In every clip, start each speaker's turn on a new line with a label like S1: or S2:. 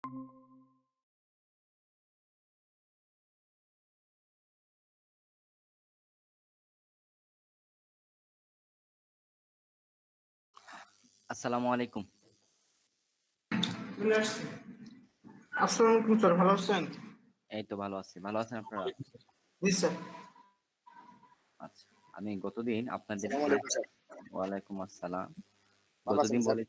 S1: আসসালামু আলাইকুম।
S2: আসসালামু আলাইকুম স্যার, ভালো আছেন?
S1: এই তো ভালো আছি। ভালো আছেন আপনারা?
S2: জি স্যার।
S1: আচ্ছা। আমি গতদিন
S3: আসসালামু
S1: আপনাদেরকে
S3: আলাইকুম স্যার।
S1: ওয়ালাইকুম আসসালাম।
S3: ভালো আছেন
S1: গতদিন
S3: স্যার?
S1: বলে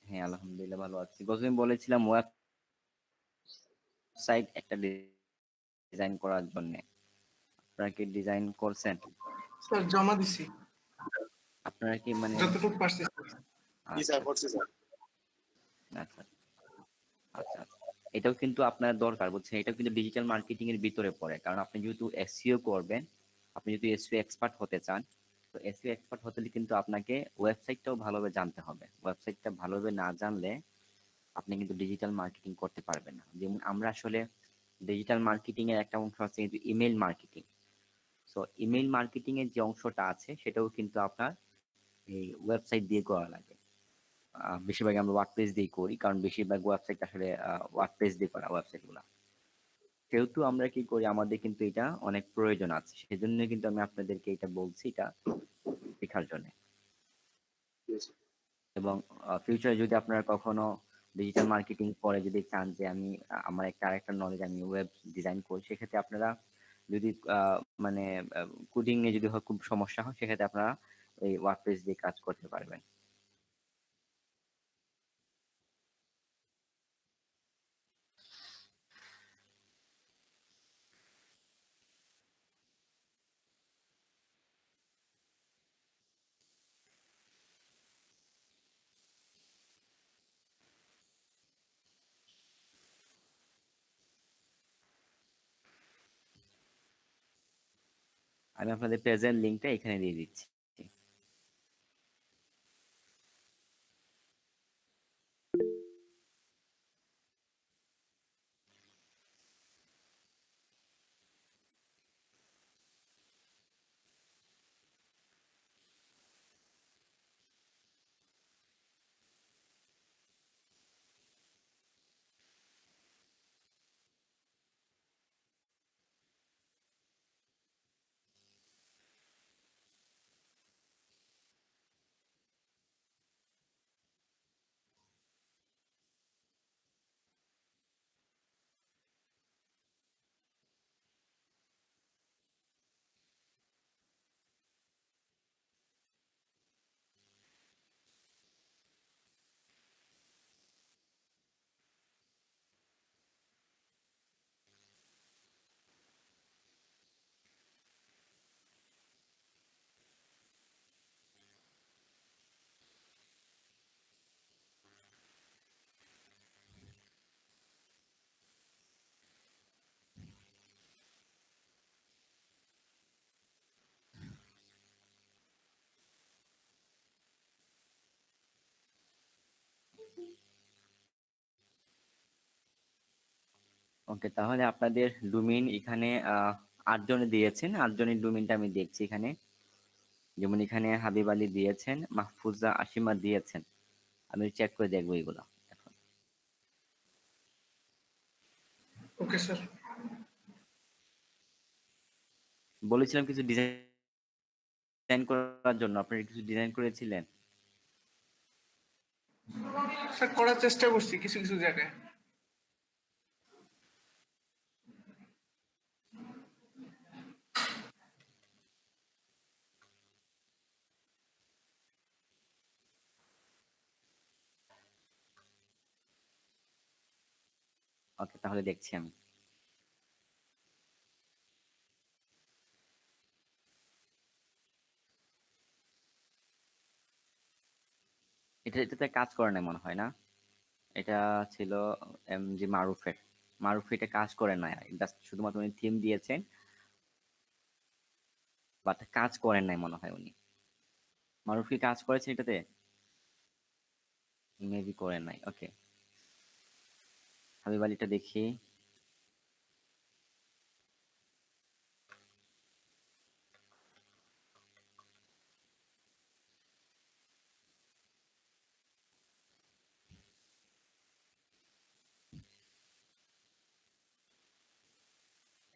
S1: হ্যাঁ, আলহামদুলিল্লাহ ভালো আছি। গতদিন বলেছিলাম ওয়েবসাইট একটা ডিজাইন করার জন্যে। আপনারা কি ডিজাইন করছেন?
S2: স্যার জমা দিছি
S1: আপনারা কি মানে
S2: যতটুকু পারছি স্যার।
S3: জি
S1: আচ্ছা,
S3: স্যার, করছি স্যার।
S1: আচ্ছা, আচ্ছা, আচ্ছা। এটাও কিন্তু আপনার দরকার বুঝছেন? এটাও কিন্তু ডিজিটাল মার্কেটিং এর ভিতরে পড়ে। কারণ আপনি যেহেতু এসইও করবেন, আপনি যদি এসইও এক্সপার্ট হতে চান, তো এসইও এক্সপার্ট হতে হলে কিন্তু আপনাকে ওয়েবসাইটটাও ভালোভাবে জানতে হবে। ওয়েবসাইটটা ভালোভাবে না জানলে আপনি কিন্তু ডিজিটাল মার্কেটিং করতে পারবেন না। যেমন আমরা আসলে ডিজিটাল মার্কেটিং এর একটা অংশ আছে কিন্তু email marketing. So email marketing এর যে অংশটা আছে সেটাও কিন্তু আপনার এই ওয়েবসাইট দিয়ে করা লাগে। বেশিরভাগ আমরা ওয়ার্ডপ্রেস দিয়ে করি কারণ বেশিরভাগ ওয়েবসাইট আসলে ওয়ার্ডপ্রেস দিয়ে করা ওয়েবসাইট গুলা। সেহেতু আমরা কি করি আমাদের কিন্তু এটা অনেক প্রয়োজন আছে। সেজন্য কিন্তু আমি আপনাদেরকে এটা বলছি এটা শেখার জন্য।
S3: জি স্যার।
S1: এবং ফিউচারে যদি আপনারা কখনো ডিজিটাল মার্কেটিং পরে যদি চান যে আমি আমার একটা আরেকটা নলেজ আমি ওয়েব ডিজাইন করি সেক্ষেত্রে আপনারা যদি মানে কোডিং এ যদি খুব সমস্যা হয় সেক্ষেত্রে আপনারা এই ওয়ার্ডপ্রেস দিয়ে কাজ করতে পারবেন। আমি আপনাদের প্রেজেন্ট লিংকটা এখানে দিয়ে দিচ্ছি। ওকে, তাহলে আপনাদের ডোমেইন এখানে ৮ জনে দিয়েছেন। ৮ জনের ডোমেইনটা আমি দেখছি এখানে। যেমন এখানে হাবিব আলী দিয়েছেন, মাহফুজা আশিমা দিয়েছেন। আমি চেক করে দেখবো এগুলো এখন।
S2: Okay sir.
S1: বলেছিলাম কিছু ডিজাইন করার জন্য, আপনারা কিছু ডিজাইন করেছিলেন?
S2: স্যার করার চেষ্টা করছি কিছু কিছু জায়গায়।
S1: ওকে, তাহলে দেখছি আমি। এটাতে কাজ করে না মনে হয় না? এটা ছিল জি মারুফের। মারুফ এটা কাজ করে না, জাস্ট শুধুমাত্র উনি থিম দিয়েছেন, বাট কাজ করেন নাই মনে হয় উনি। মারুফ কি কাজ করেছেন এটাতে? মেবি করেন নাই। ওকে, হাবিব আলীটা দেখি।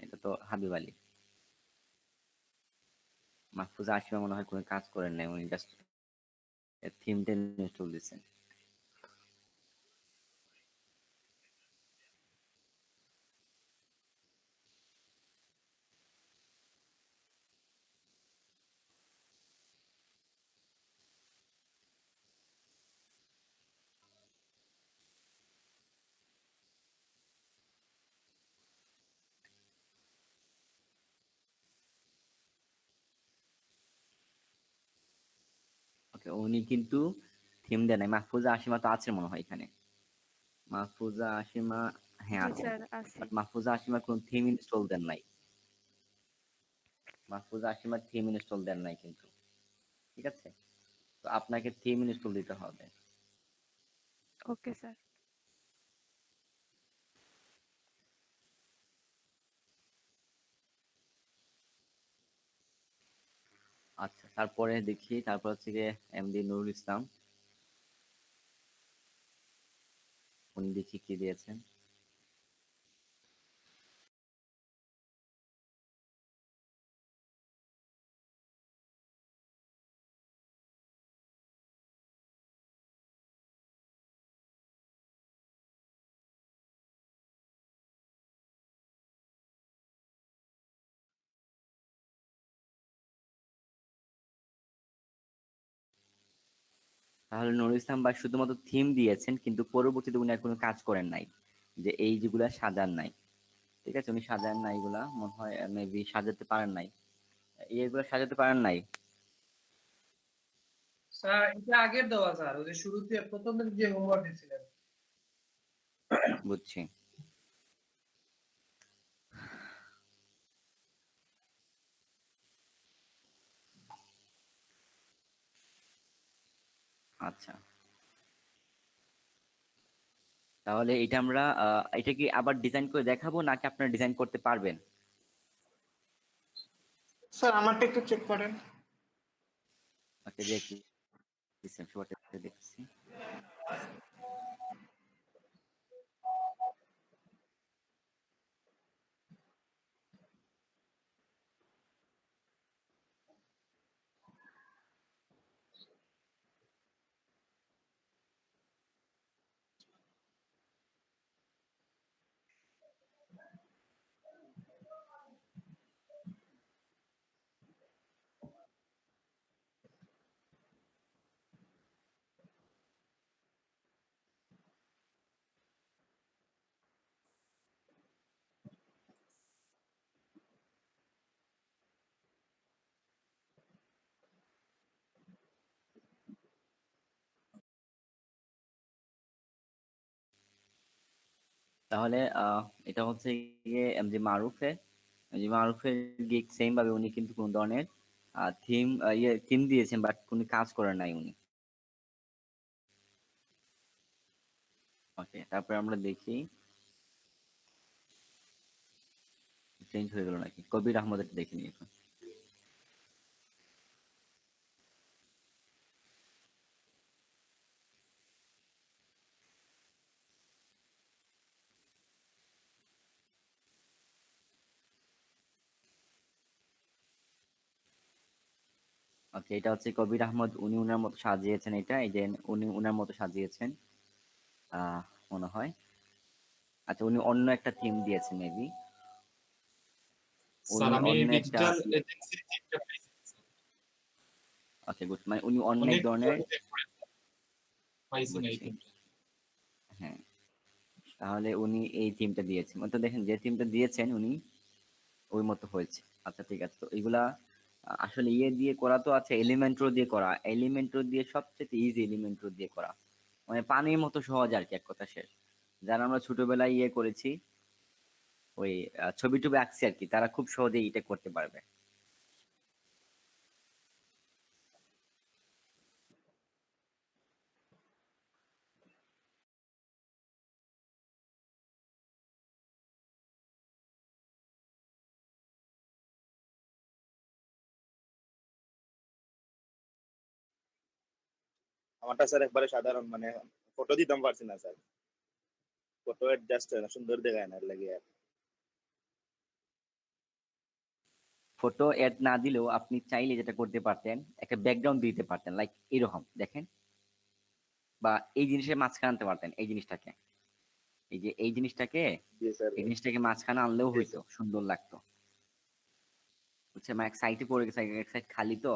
S1: এটা তো হাবিব আলী। মাহফুজা আশিমা মনে হয় কোনো কাজ করেন নাই, উনি জাস্ট থিমটা ইনস্টল দিচ্ছেন। ওকে, উনি কিন্তু থিম দেন নাই। মাহফুজা আশিমা তো আছে মনে হয় এখানে। মাহফুজা আশিমা, হ্যাঁ
S4: জি
S1: আছে।
S4: স্যার আছে।
S1: বাট মাহফুজা আশিমা কোন থিম ইনস্টল দেন নাই। মাহফুজা আশিমা থিম ইনস্টল দেন নাই কিন্তু। ঠিক আছে, তো আপনাকে থিম ইনস্টল দিতে হবে।
S4: Okay sir.
S1: আচ্ছা, তারপরে দেখি, তারপর হচ্ছে গিয়ে এমডি নুরুল ইসলাম, উনি দেখি কি দিয়েছেন। তাহলে নুরুল ইসলাম ভাই শুধুমাত্র থিম দিয়েছেন, কিন্তু পরবর্তীতে উনি আর কোনো কাজ করেন নাই, যে এই যেগুলা সাজান নাই। ঠিক আছে, উনি সাজান নাই এগুলা, মনে হয় মেবি সাজাতে পারেন নাই, এগুলা সাজাতে পারেন নাই।
S5: স্যার এটা আগের দেওয়া স্যার, ওই যে শুরুতে প্রথমের যে হোমওয়ার্ক দিয়েছিলেন।
S1: বুঝছি। আচ্ছা, তাহলে এটা আমরা এটা কি আবার ডিজাইন করে দেখাবো, নাকি আপনারা ডিজাইন করতে পারবেন?
S2: স্যার আমারটা একটু চেক করেন।
S1: ওকে, দেখি, সবারটা দেখছি। তাহলে এটা হচ্ছে গিয়ে এমজি মারুফের গিগ সেম ভাবে উনি কিন্তু কোন ধরনের থিম দিয়েছেন, বাট কোনো কাজ করেন নাই উনি। ওকে, তারপরে আমরা দেখি চেঞ্জ হয়ে গেল নাকি। কবির আহমদের দেখে নিই এখন। ওকে, এটা হচ্ছে কবির আহমদ, উনি উনার মতো সাজিয়েছেন এটা, এই যে উনি উনার মতো সাজিয়েছেন আহ মনে হয়। আচ্ছা, উনি অন্য একটা থিম দিয়েছেন মেবি,
S6: স্যার
S1: উনি
S6: আমি
S1: অন্য একটা।
S6: ডিজিটাল এজেন্সির থিমটা পাইছি স্যার।
S1: ওকে, গুড, মানে উনি অন্য এক
S6: অনেক
S1: ধরনের।
S6: পাইছি না এই
S1: বুঝছি,
S6: থিমটা।
S1: হ্যাঁ। তাহলে উনি এই থিমটা দিয়েছেন, তো দেখেন যে থিমটা দিয়েছেন উনি ওই মতো হয়েছে। আচ্ছা ঠিক আছে, তো এগুলা আসলে ইয়ে দিয়ে করা তো আছে, এলিমেন্ট্রো দিয়ে করা, এলিমেন্ট্রো দিয়ে সবচেয়ে ইজি, এলিমেন্ট্রো দিয়ে করা মানে পানির মতো সহজ আর কি, এক কথা শেষ। যারা আমরা ছোটবেলায় ইয়ে করেছি, ওই ছবি টবি আঁকছি আর কি, তারা খুব সহজেই এটা করতে পারবে।
S3: আমারটা স্যার একবারে সাধারণ, মানে ফটো দিতাম পারছি না স্যার, ফটো জাস্ট সুন্দর দেখায় না, এর লাগে আর
S1: ফটো অ্যাড না দিলেও আপনি চাইলে যেটা করতে পারতেন, একটা ব্যাকগ্রাউন্ড দিতে পারতেন, লাইক এরকম দেখেন, বা এই জিনিসের মাঝখানে আনতে পারতেন, এই জিনিসটাকে, এই যে এই জিনিসটাকে,
S3: জি স্যার।
S1: এই জিনিসটাকে মাঝখানে আনলেও হইতো, সুন্দর লাগতো। বুঝছে, মানে এক সাইডে পড়ে গেছে, এক সাইড খালি তো,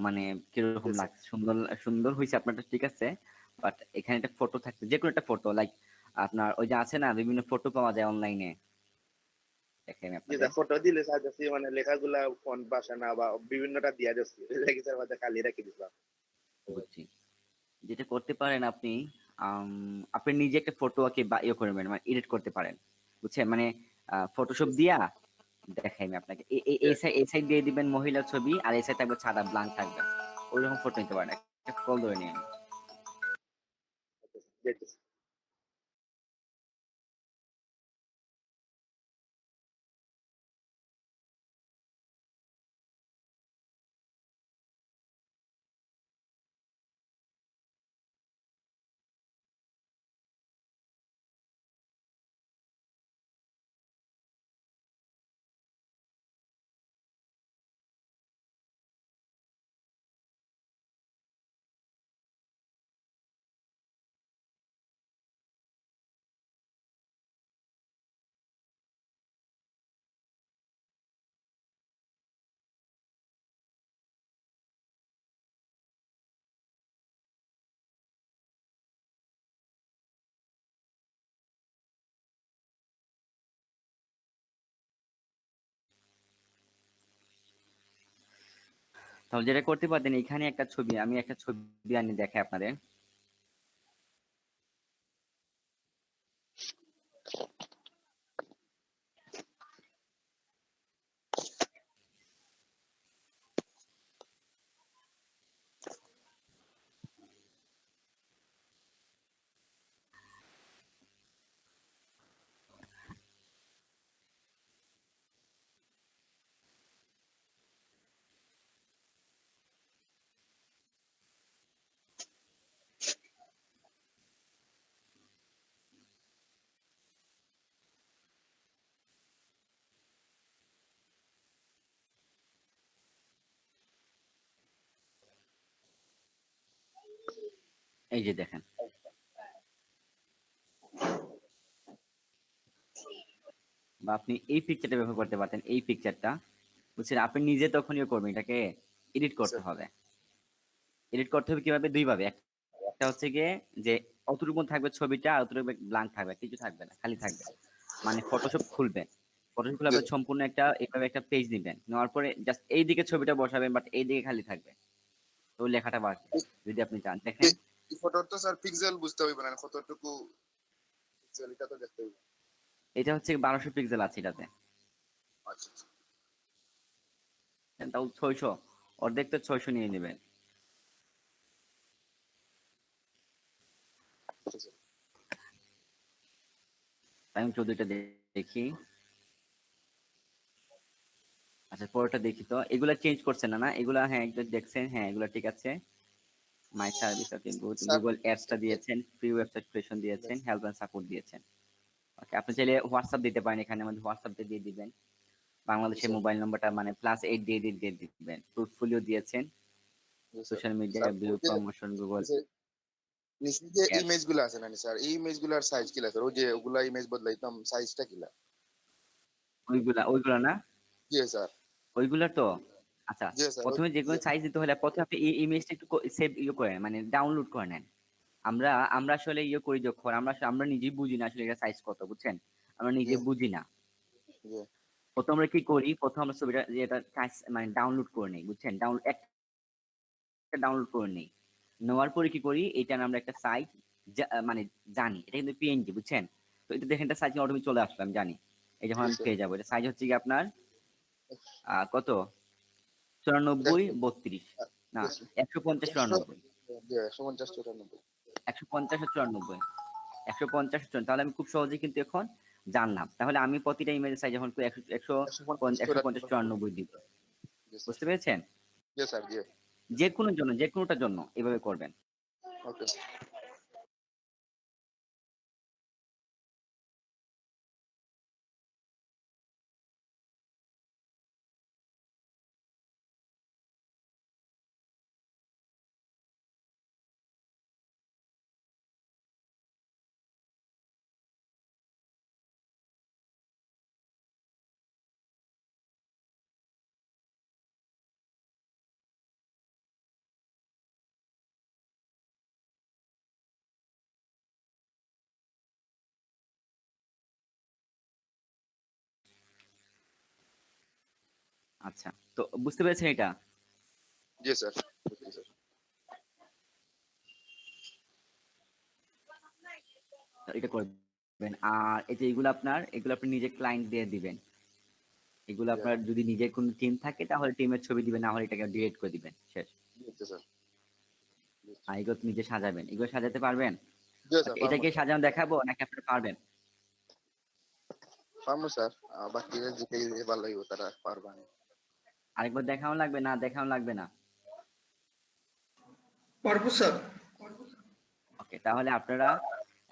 S1: মানে কিরকম
S3: Yes, sir.
S1: লাগছে, সুন্দর সুন্দর হয়েছে আপনারটা, ঠিক আছে। বাট এখানে একটা ফটো থাকবে, যে কোনো একটা ফটো, লাইক আপনার ওই যে আছে না বিভিন্ন ফটো পাওয়া যায় অনলাইনে, দেখেন
S3: জি
S1: আপনাদের।
S3: স্যার, ফটো দিলে স্যার যাচ্ছি মানে লেখাগুলা ফন্ট বাসা না বা বিভিন্নটা দিয়া যাচ্ছে, লেগে স্যার মাঝে খালি রেখে দিছিলাম।
S1: বুঝছি। যেটা করতে পারেন আপনি, আপনি নিজে একটা ফটো আঁকে বা ইয়ে করবেন, মানে এডিট করতে পারেন, বুঝছেন, মানে ফটোশপ দিয়া দেখাই আমি আপনাকে, এই সাইড দিয়ে দিবেন মহিলার ছবি, আর এই সাইড থাকবে সাদা ব্ল্যাঙ্ক থাকবে, ওইরকম ফটো নিতে পারেন। একটা কল ধরে নিয়ে আমি।
S3: দেখতেছি।
S1: তাহলে যেটা করতে পারতেন, এখানে একটা ছবি, আমি একটা ছবি আনি দেখাই আপনাদের। এই যে দেখেন, বা আপনি এই পিকচারটা ব্যবহার করতে পারতেন, এই পিকচারটা, বুঝছেন, আপনি নিজে তখন ইয়ে করবেন, এটাকে এডিট করতে
S3: স্যার,
S1: হবে। এডিট করতে হবে কিভাবে, দুই ভাবে। একটা হচ্ছে গিয়ে যে অতটুকু থাকবে ছবিটা, আর অতটুকু ব্ল্যাঙ্ক থাকবে, কিছু থাকবে না, খালি থাকবে, মানে ফটোশপ খুলবেন। ফটোশপ খুলে আপনি সম্পূর্ণ একটা এইভাবে একটা পেজ নিবেন, নেওয়ার পরে জাস্ট এই দিকে ছবিটা বসাবেন, বাট এই দিকে খালি থাকবে, তো লেখাটা বাড়বে। যদি আপনি চান দেখেন,
S7: এই ফটোর তো স্যার পিক্সেল বুঝতে হইবে না, কতটুকু পিক্সেল এটা তো দেখতে হইবে।
S1: এটা হচ্ছে 1200 পিক্সেল আছে এটাতে,
S7: আচ্ছা আচ্ছা,
S1: তাও 600, অর্ধেক তো 600 নিয়ে নেবেন।
S7: আচ্ছা স্যার।
S1: তাই আমি 14টা দেখি। আচ্ছা, পরেরটা দেখি তো, এগুলা চেঞ্জ করছেন না, না এগুলা, হ্যাঁ একটু দেখছেন, হ্যাঁ এগুলা ঠিক আছে। My service, okay good,
S7: sir
S1: Google অ্যাডসটা দিয়েছেন, ফ্রি ওয়েবসাইট ক্রিয়েশন দিয়েছেন, হেল্প এন্ড সাপোর্ট দিয়েছেন। ওকে, আপনি চাইলে হোয়াটসঅ্যাপ দিতে পারেন, এখানে আমাদের হোয়াটসঅ্যাপটা দিয়ে দিবেন, বাংলাদেশের মোবাইল নাম্বারটা মানে +8 দিয়ে দিবেন। পোর্টফোলিও দিয়েছেন,
S7: sir
S1: social media,
S7: sir
S1: view,
S7: ওই যে
S1: প্রমোশন, গুগল
S7: নিচে যে
S1: অ্যাডস,
S7: ইমেজ গুলো আছে না স্যার, এই ইমেজ গুলার সাইজ কিলা স্যার? ওই যে ওগুলা ইমেজ বদলাইতাম, সাইজটা কিলা?
S1: ওইগুলা না,
S7: জি স্যার।
S1: ওইগুলা তো। আচ্ছা,
S7: জি স্যার
S1: প্রথমে যে কোনো সাইজ দিতে হলে প্রথমে আপনি এই ইমেজটা একটু সেভ করে নেন, মানে ডাউনলোড করে নেন। আমরা আমরা আসলে করি যখন, আমরা নিজেই বুঝি না আসলে এটা সাইজ কত, বুঝছেন, আমরা
S7: জি
S1: নিজে বুঝি না।
S7: জি
S1: প্রথম আমরা কি করি, প্রথম আমরা ছবিটা যেটা মানে ডাউনলোড করে নেই, বুঝছেন, একটা ডাউনলোড করে নেই, নেওয়ার পরে কি করি, এটা আমরা একটা সাইজ মানে জানি, এটা কিন্তু পিএনজি, বুঝছেন। তো এটা দেখেন, একটা সাইজ অটোমেটিক চলে আসলো, আমি জানি। এই যখন
S7: জি
S1: আমি
S7: স্যার।
S1: পেয়ে যাবো, এটা সাইজ হচ্ছে কি আপনার কত,
S7: এটা
S1: 94 32, না
S7: জি স্যার।
S1: 150
S7: একশো,
S1: 94,
S7: জি 150 94।
S1: 150 94, 150 তাহলে আমি খুব সহজেই কিন্তু এখন জানলাম। তাহলে আমি প্রতিটা ইমেজের সাইজ এখন
S7: 150
S1: 150 94 দিব।
S7: জি স্যার।
S1: বুঝতে পেরেছেন?
S7: জি স্যার, জি।
S1: যে কোনোর জন্য, যে কোনোটার জন্য এভাবে করবেন।
S7: ওকে।
S1: আচ্ছা, তো বুঝতে পেরেছেন এটা?
S7: জি স্যার।
S1: তো এটা করবেন। আর এই যে এগুলো আপনি নিজে ক্লায়েন্ট দিয়ে দিবেন। এগুলো আপনার যদি নিজের কোনো টিম থাকে তাহলে টিমের ছবি দিবেন, না হলে এটাকে ডিলিট করে দিবেন। শেষ।
S7: জি স্যার।
S1: আর এগুলো নিজে সাজাবেন। এগুলো সাজাতে পারবেন?
S7: জি স্যার,
S1: এটা কি সাজানো দেখাবো নাকি আপনি পারবেন?
S7: পারবো স্যার। বাকি জিকে ভালো লাগবে, তারা পারবেন।
S1: আরেকবার দেখানো লাগবে না? দেখানো লাগবে না?
S2: পারবো স্যার।
S1: ওকে, তাহলে আপনারা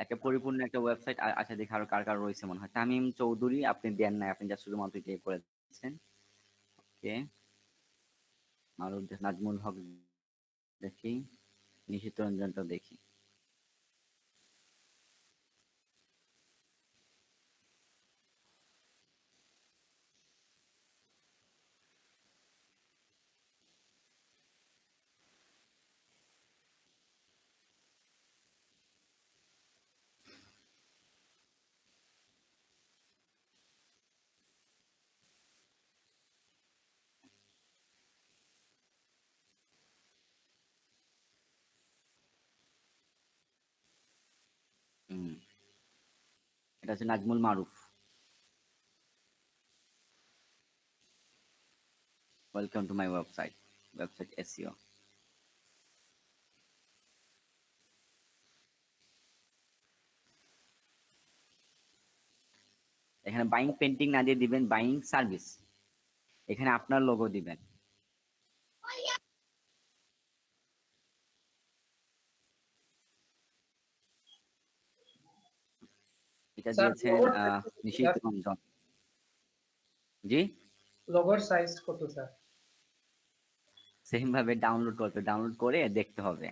S1: একটা পরিপূর্ণ একটা ওয়েবসাইট আচ্ছা দেখি আরো কার রয়েছে মনে হয়। তামিম চৌধুরী আপনি দেন নাই, আপনি যা শুধুমাত্র এটা করেছেন। ওকে, নাজমুল হক দেখি, নিশিত রঞ্জনটা দেখি। হুম, এটা হচ্ছে Nazmul Maruf. Welcome to my website SEO. এখানে বাইং পেন্টিং না দিয়ে দিবেন বাইং সার্ভিস। এখানে আপনার লোগো দিবেন। এটা
S5: স্যার
S1: দিয়েছেন
S5: লগোর
S1: নিশিত রঞ্জন। জি,
S5: লগোর সাইজ কত স্যার?
S1: সেম ভাবে ডাউনলোড করে দেখতে হবে,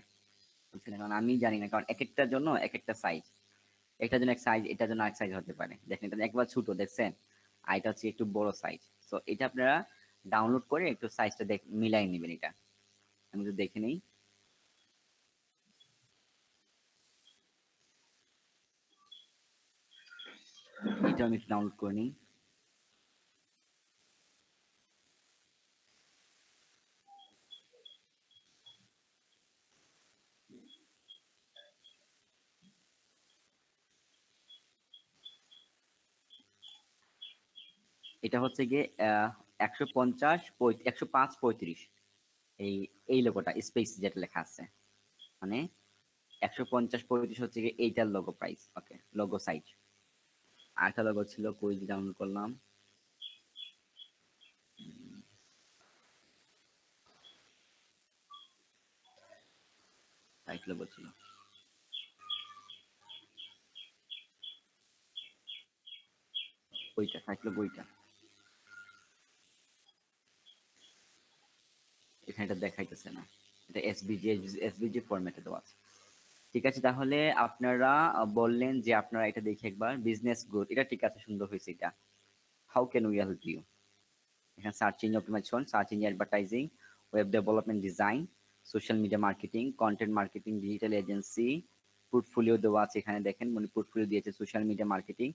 S1: বুঝছেন? কারণ আমি জানি না, কারণ এক একটার জন্য এক একটা সাইজ। এটার জন্য এক সাইজ, এটার জন্য এক সাইজ হতে পারে। দেখেন এটা একবার ছোট দেখছেন, আর এটা হচ্ছে একটু বড় সাইজ। সো এটা আপনারা ডাউনলোড করে একটু সাইজটা মিলাই নেবেন। এটা আমি তো দেখে নেই। এটা আমি একটু ডাউনলোড করে নিই। এটা হচ্ছে গিয়ে 105 35 এই এই লোগোটা স্পেস যেটা লেখা আছে, মানে 150 35 হচ্ছে গিয়ে এইটার লোগো প্রাইস। ওকে, লোগো সাইজ। আরেকটা লোগো ছিল, কই ডাউনলোড করলাম, সাইট লোগো ছিল ওইটা, সাইট লোগো ওইটা। এখানে এটা দেখাইতেছে না, এটা এসভিজি ফরম্যাটে দেওয়া আছে। ঠিক আছে, তাহলে আপনারা বললেন যে আপনারা এটা দেখে একবার বিজনেস গ্রোথ, এটা ঠিক আছে, সুন্দর হয়েছে এটা। How can we help you? এখানে search engine optimization, search engine advertising, web development design, social media marketing, content marketing, digital agency, portfolio দেওয়া আছে। এখানে দেখেন মানে পোর্টফোলিও দিয়েছে, social media marketing,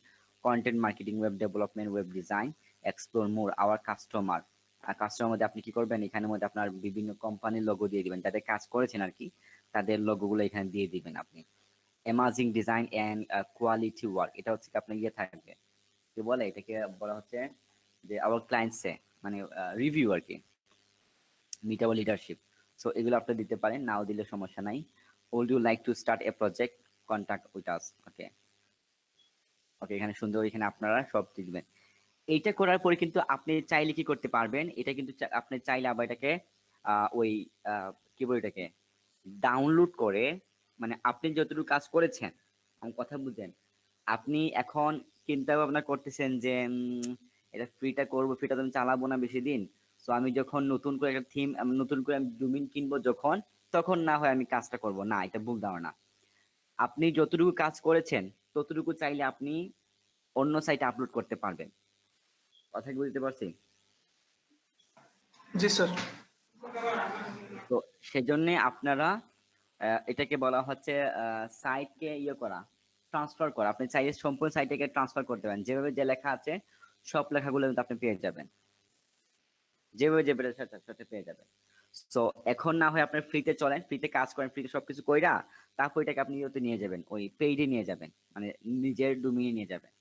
S1: content marketing, web development, web design, explore more our customer. আর customer মধ্যে আপনি কি করবেন, এখানের মধ্যে আপনার বিভিন্ন কোম্পানির লোগো দিয়ে দিবেন, যাদের কাজ করেছেন আর কি, তাদের লোগোগুলো এখানে দিয়ে দিবেন আপনি। Amazing design and quality work, এটা হচ্ছে কি আপনার ইয়ে থাকবে, কি বলে এটাকে, বলা হচ্ছে যে আওয়ার ক্লায়েন্টসে, মানে রিভিউ আর কি, মিটাবল লিডারশিপ। সো এগুলো আপনি দিতে পারেন, নাও দিলে সমস্যা নাই। Would you like to start a project, contact with us. Okay okay, এখানে সুন্দর, এখানে আপনারা সব দিবেন। এইটা করার পরে কিন্তু আপনি চাইলে কি করতে পারবেন, এটা কিন্তু আপনি চাইলে আবার এটাকে ওই কি বলে এটাকে ডাউনলোড করে, মানে আপনি যতটুকু কাজ করেছেন, আমার কথা বুঝেন, আপনি এখন চিন্তা ভাবনা করতেছেন যে এটা ফ্রিটা করবো, ফ্রিটা তো আমি চালাবো না বেশি দিন। তো আমি যখন নতুন করে একটা থিম, নতুন করে আমি ডোমেইন কিনবো যখন, তখন না হয় আমি কাজটা করব না, এটা ভুল ধারণা। আপনি যতটুকু কাজ করেছেন ততটুকু চাইলে আপনি অন্য সাইটে আপলোড করতে পারবেন। কথা কি বুঝতে পারছি?
S2: জি স্যার।
S1: তো সেজন্য আপনারা এটাকে বলা হচ্ছে সাইটকে ইয়ে করা, ট্রান্সফার করা। আপনি চাইলে সম্পূর্ণ সাইটটাকে ট্রান্সফার করতে পারেন, যেভাবে যে লেখা আছে সব লেখাগুলো কিন্তু আপনি পেয়ে যাবেন। যেভাবে যে বেটার সাথে সাথে পেয়ে যাবেন। সো এখন না হয় আপনার ফ্রিতে চলেন, ফ্রিতে কাজ করেন, ফ্রিতে সবকিছু কইরা তারপর এটাকে আপনি ইয়েতে নিয়ে যাবেন, ওই পেইডে নিয়ে যাবেন, মানে নিজের ডোমিনে নিয়ে যাবেন।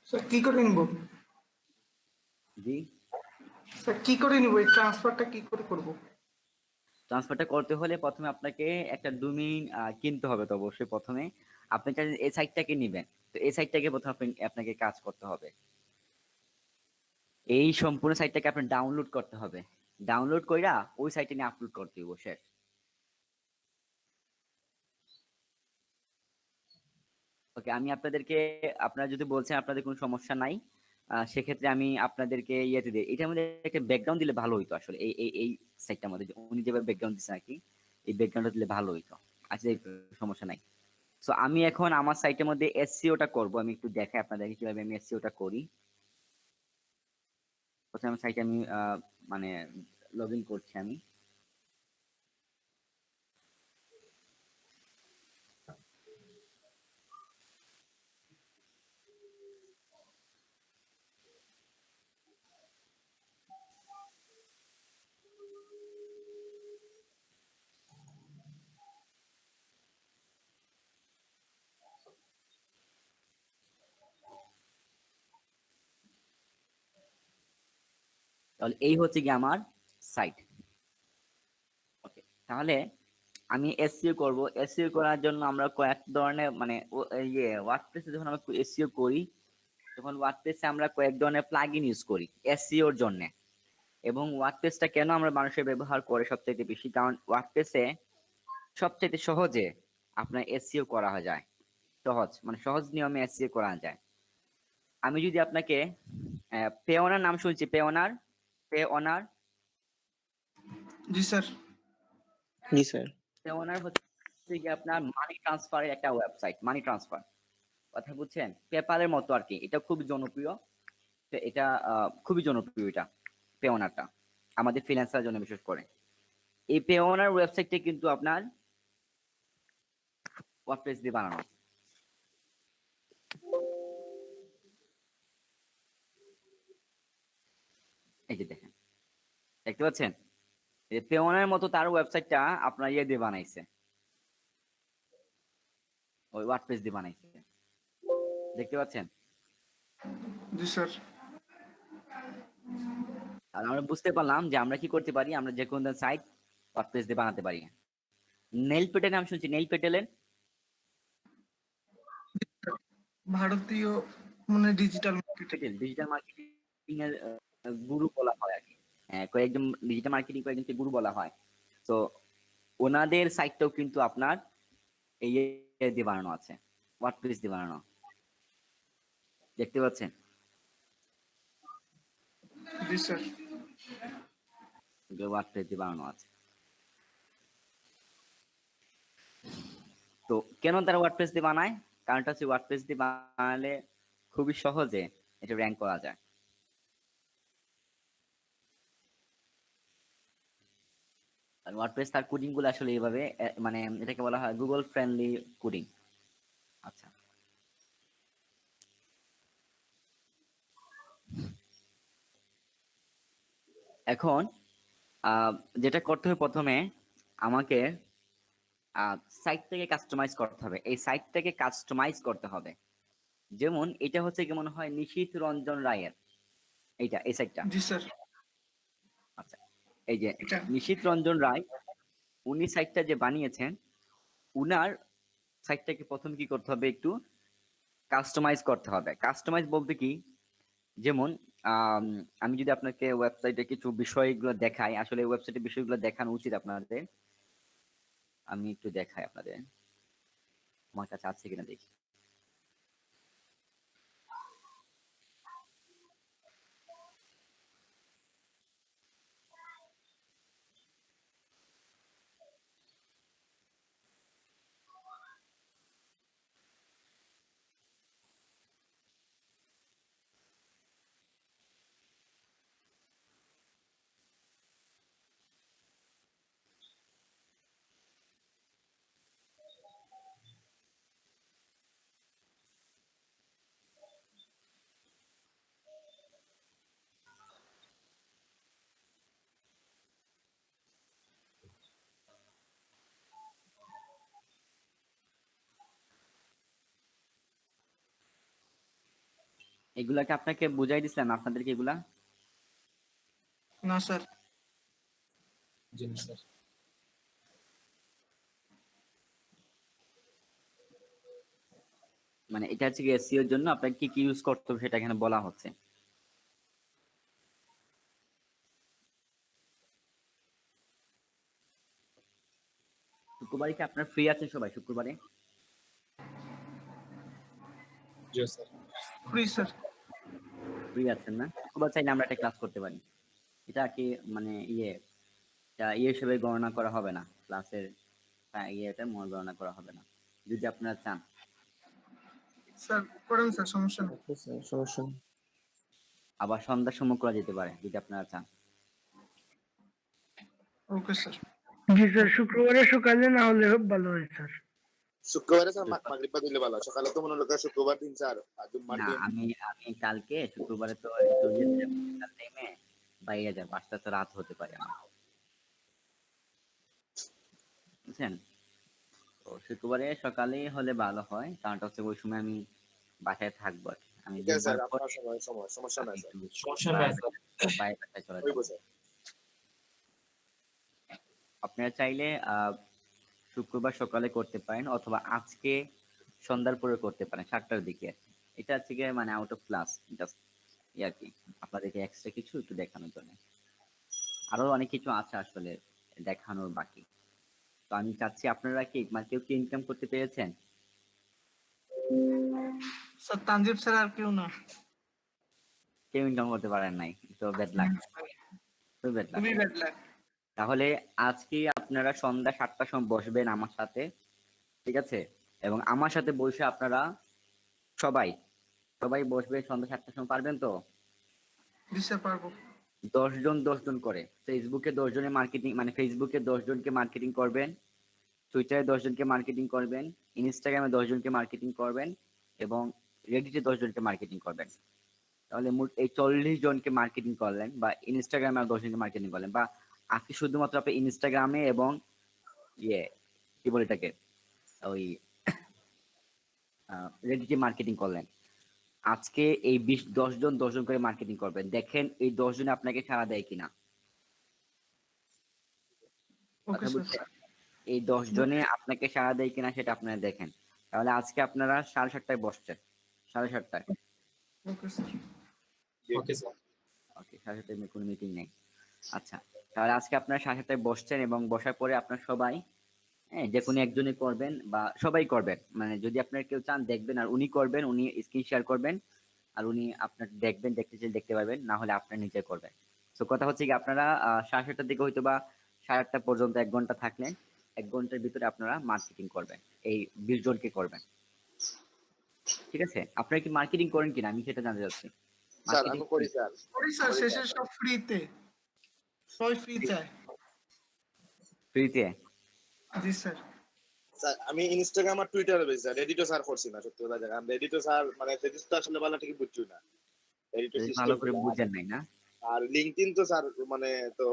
S2: স্যার কি করে নিব?
S1: জি,
S2: স্যার কি করে নিব? এই ট্রান্সফারটা কি করে করব?
S1: ট্রান্সফারটা করতে হলে প্রথমে আপনাকে একটা ডোমেইন কিনতে হবে। তো অবশ্যই প্রথমে আপনি চাইলে এই সাইটটাকে নিবেন, তো এই সাইটটাকে প্রথমে আপনাকে কাজ করতে হবে। এই সম্পূর্ণ সাইটটাকে আপনি ডাউনলোড করতে হবে, ডাউনলোড কইরা ওই সাইটে নিয়ে আপলোড করতে হবে শেষ। ওকে, আমি আপনাদেরকে, আপনারা যদি বলছেন আপনাদের কোনো সমস্যা নাই, সেক্ষেত্রে আমি আপনাদেরকে ইয়েতে দিই, এটার মধ্যে একটা ব্যাকগ্রাউন্ড দিলে ভালো হইতো আসলে। এই সাইটটার মধ্যে উনি যেভাবে ব্যাকগ্রাউন্ড দিচ্ছেন আর কি, এই ব্যাকগ্রাউন্ডটা দিলে ভালো হইতো। আচ্ছা, এই সমস্যা নাই। সো আমি এখন আমার সাইটের মধ্যে এসসিওটা করব, আমি একটু দেখাই আপনাদেরকে কিভাবে আমি এসসিওটা করি। প্রথমে আমার সাইটে আমি মানে লগ ইন করছি আমি। তাহলে এই হচ্ছে কি আমার সাইট। ওকে, তাহলে আমি এসইও করব। এসইও করার জন্য আমরা কয়েক ধরনের মানে ইয়ে ওয়ার্ডপ্রেসে যখন আমরা এসইও করি, তখন ওয়ার্ডপ্রেসে আমরা কয়েক ধরনের প্লাগইন ইউজ করি এসইওর জন্য। এবং ওয়ার্ডপ্রেসটা কেন আমরা মানুষের ব্যবহার করে সবচেয়ে বেশি, কারণ ওয়ার্ডপ্রেসে সবচেয়ে সহজে আপনার এসইও করা যায়। সহজ মানে সহজ নিয়মে এসইও করা যায়। আমি যদি আপনাকে পেওনার নাম শুনছি, পেওনার, পেওনার,
S2: জি স্যার।
S8: জি স্যার।
S1: পেওনার হচ্ছে কি আপনার মানি ট্রান্সফারের একটা ওয়েবসাইট, মানি ট্রান্সফার, কথা বুঝছেন, পেপালের মতো আর কি। এটা খুব জনপ্রিয়, তো এটা খুবই জনপ্রিয় এটা পেওনারটা, আমাদের ফ্রিল্যান্সারের জন্য বিশেষ করে। এই পেওনার ওয়েবসাইটটা কিন্তু আপনার ওয়ার্ডপ্রেস দিয়ে বানানো। এই যে দেখেন, দেখতে পাচ্ছেন, এই পেওনার মতো তার ওয়েবসাইটটা আপনার ইয়ে দিয়ে বানাইছে, ওই ওয়ার্ডপ্রেস দিয়ে বানাইছে, দেখতে পাচ্ছেন।
S2: জি স্যার।
S1: আর আমরা বুঝতে পারলাম যে আমরা কি করতে পারি, আমরা যে কোনো সাইট ওয়ার্ডপ্রেস দিয়ে বানাতে পারি। নেইল পেটের নাম শুনছি, নেইল পেটেলের
S2: ভারতীয় মানে ডিজিটাল মার্কেটিং।
S1: ডিজিটাল মার্কেটিং এর গুরু বলা হয় আর কি। হ্যাঁ, কয়েকজন ডিজিটাল মার্কেটিং কয়েকজনকে গুরু বলা হয়। তো ওনাদের সাইটটাও কিন্তু আপনার এই দিয়ে বানানো আছে, ওয়ার্ডপ্রেস দিয়ে বানানো, দেখতে পাচ্ছেন।
S2: জি স্যার।
S1: ওয়ার্ডপ্রেস দিয়ে বানানো আছে। তো কেন তারা ওয়ার্ডপ্রেস দিয়ে বানায়? কারণটা হচ্ছে ওয়ার্ডপ্রেস দিয়ে বানালে খুবই সহজে এটা র্যাঙ্ক করা যায়। আর ওয়ার্ডপ্রেস তার কোডিং গুলো আসলে এইভাবে মানে এটাকে বলা হয় গুগল ফ্রেন্ডলি কোডিং। আচ্ছা, এখন যেটা করতে হবে, প্রথমে আমাকে সাইটটাকে কাস্টমাইজ করতে হবে। এই সাইটটাকে কাস্টমাইজ করতে হবে। যেমন এটা হচ্ছে কি মনে হয় নিশীথ রঞ্জন রায়ের, এইটা এই সাইটটা।
S2: জি স্যার।
S1: আচ্ছা, এই যে
S2: এটা
S1: নিশীথ রঞ্জন রায়, উনি সাইটটা যে বানিয়েছেন, উনার সাইটটাকে প্রথম কি করতে হবে, একটু কাস্টমাইজ করতে হবে। কাস্টমাইজ বলতে কি, যেমন আম, আমি যদি আপনাকে ওয়েবসাইটে কিছু বিষয়গুলো দেখাই, আসলে ওয়েবসাইটের বিষয়গুলো দেখানো উচিত আপনাদের। আমি একটু দেখাই আপনাদের, আমার কাছে আছে কিনা দেখি। এগুলাকে আপনাকে বুঝাই দিছিলাম আপনাদেরকে এগুলা?
S2: না স্যার।
S6: জি না স্যার।
S1: মানে এটা হচ্ছে এসইও এর জন্য আপনাকে কি কি ইউজ করতে হবে সেটা এখানে বলা হচ্ছে। শুক্রবারে কি আপনার ফ্রি আছেন সবাই শুক্রবারে?
S6: জি স্যার।
S2: Free sir.
S1: ফ্রি আছেন না? শুক্রবার চাইলে আমরা একটা ক্লাস করতে পারি। এটা কি মানে ইয়ে হিসেবে গণনা করা হবে না ক্লাসের, ইয়েটা গণনা করা হবে না যদি আপনারা চান।
S2: স্যার করেন স্যার, সমস্যা নেই।
S8: ওকে স্যার, সমস্যা নেই।
S1: আবার সন্ধ্যার সময় করা যেতে পারে যদি আপনারা চান।
S2: Okay sir.
S9: জি স্যার, শুক্রবারে সকালে না হলে ভালো হয় স্যার।
S7: শুক্রবারে স্যার মাগরিব বাদ দিলে ভালো, সকালে তো মনে হলো শুক্রবার দিন স্যার আর জুম্মার
S1: না
S7: দিন।
S1: আমি আমি কালকে শুক্রবারে তো টাইমে বাইরে যাব, পাঁচটা তো রাত হতে পারে আমার, বুঝছেন? তো শুক্রবারে সকালে হলে ভালো হয়, কারণটা হচ্ছে ওই সময় আমি বাসায় থাকবো আর কি। আমি
S7: ঠিক আছে স্যার,
S1: জুম্মার পরে
S7: আপনার সময় সমস্যা
S1: আমি
S7: নাই স্যার।
S1: একটু
S6: সমস্যা নাই স্যার।
S1: বাইরে বাসায় চলে
S7: হইব
S1: যাবো।
S7: স্যার।
S1: আপনারা চাইলে শুক্রবার সকালে করতে পারেন অথবা আজকে সন্ধ্যার পরে করতে পারেন 7টার দিকে। এটা হচ্ছে গিয়ে মানে আউট অফ ক্লাস, জাস্ট আর কি আপনাদেরকে এক্সট্রা কিছু একটু দেখানোর জন্য। আরো অনেক কিছু আছে আসলে দেখানোর বাকি। তো আমি চাচ্ছি আপনারা কি মানে কেউ কি ইনকাম করতে পেরেছেন?
S2: স্যার তানজিব স্যার আর কেউ না।
S1: কেউ ইনকাম করতে পারেন নাই, তো ব্যাড লাক, খুবই ব্যাড লাক।
S2: খুবই ব্যাড লাক।
S1: তাহলে আজকে আপনারা সন্ধ্যা 7টার সময় বসবেন আমার সাথে, ঠিক আছে? এবং আমার সাথে বসে আপনারা সবাই সবাই বসবে সন্ধ্যা 7টার সময়, পারবেন তো?
S2: জি স্যার পারবো।
S1: 10 জন করে ফেসবুকে 10 জনের মার্কেটিং, মানে ফেসবুকে 10 জনকে মার্কেটিং করবেন, টুইটারে 10 জনকে মার্কেটিং করবেন, ইনস্টাগ্রামে 10 জনকে মার্কেটিং করবেন এবং রেডিটে 10 জনকে মার্কেটিং করবেন। তাহলে মোট এই 40 জনকে মার্কেটিং করলেন, বা ইনস্টাগ্রামে আর 10 জনকে মার্কেটিং করলেন, বা আপনি শুধুমাত্র আপনি ইনস্টাগ্রামে এবং ইয়ে কি বলে এটাকে ওই রেডিটে মার্কেটিং করলেন। আজকে এই 10 জন করে মার্কেটিং করবেন, দেখেন এই 10 জনে আপনাকে সাড়া দেয় কিনা।
S2: ওকে
S1: কথা
S2: স্যার।
S1: বুঝছেন? এই 10 জনে আপনাকে সাড়া দেয় কিনা সেটা আপনারা দেখেন। তাহলে আজকে আপনারা 7:30টায় বসছেন, 7:30টায়।
S2: ওকে স্যার।
S6: Okay sir.
S1: ওকে, 7:30টায় কোনো মিটিং নেই। আচ্ছা, তাহলে আজকে আপনারা 7:30টায় বসছেন এবং বসার পরে আপনারা সবাই, হ্যাঁ, যে কোনো একজনে করবেন বা সবাই করবেন, মানে যদি আপনারা কেউ চান দেখবেন আর উনি করবেন, উনি স্ক্রিন শেয়ার করবেন আর উনি আপনার দেখবেন, দেখতে চাইলে দেখতে পারবেন, না হলে আপনারা নিজে করবেন। তো কথা হচ্ছে কি আপনারা 7:30টার দিকে হয়তো বা 8:30 পর্যন্ত 1 ঘন্টা থাকলেন, 1 ঘন্টার ভিতরে আপনারা মার্কেটিং করবেন, এই 20 জনকে করবেন, ঠিক আছে? আপনারা কি মার্কেটিং করেন কিনা আমি সেটা জানতে চাচ্ছি।
S7: স্যার
S1: মার্কেটিং
S7: আমি করি স্যার।
S2: করি স্যার, শেষে সব ফ্রিতে। সবাই ফ্রি চায়।
S1: ফ্রিতে?
S2: জি স্যার।
S7: স্যার আমি ইনস্টাগ্রাম আর টুইটারে বেশি স্যার, রেডিটো স্যার করছি না সত্যি কথা জানেন। রেডিটো স্যার মানে রেডিটো তো আসলে ভালো ঠিক বুঝছি না, রেডিটো
S1: ভালো
S7: সিস্টেম
S1: করে বুঝেন নাই না?
S7: আর লিঙ্কডইন তো স্যার মানে তো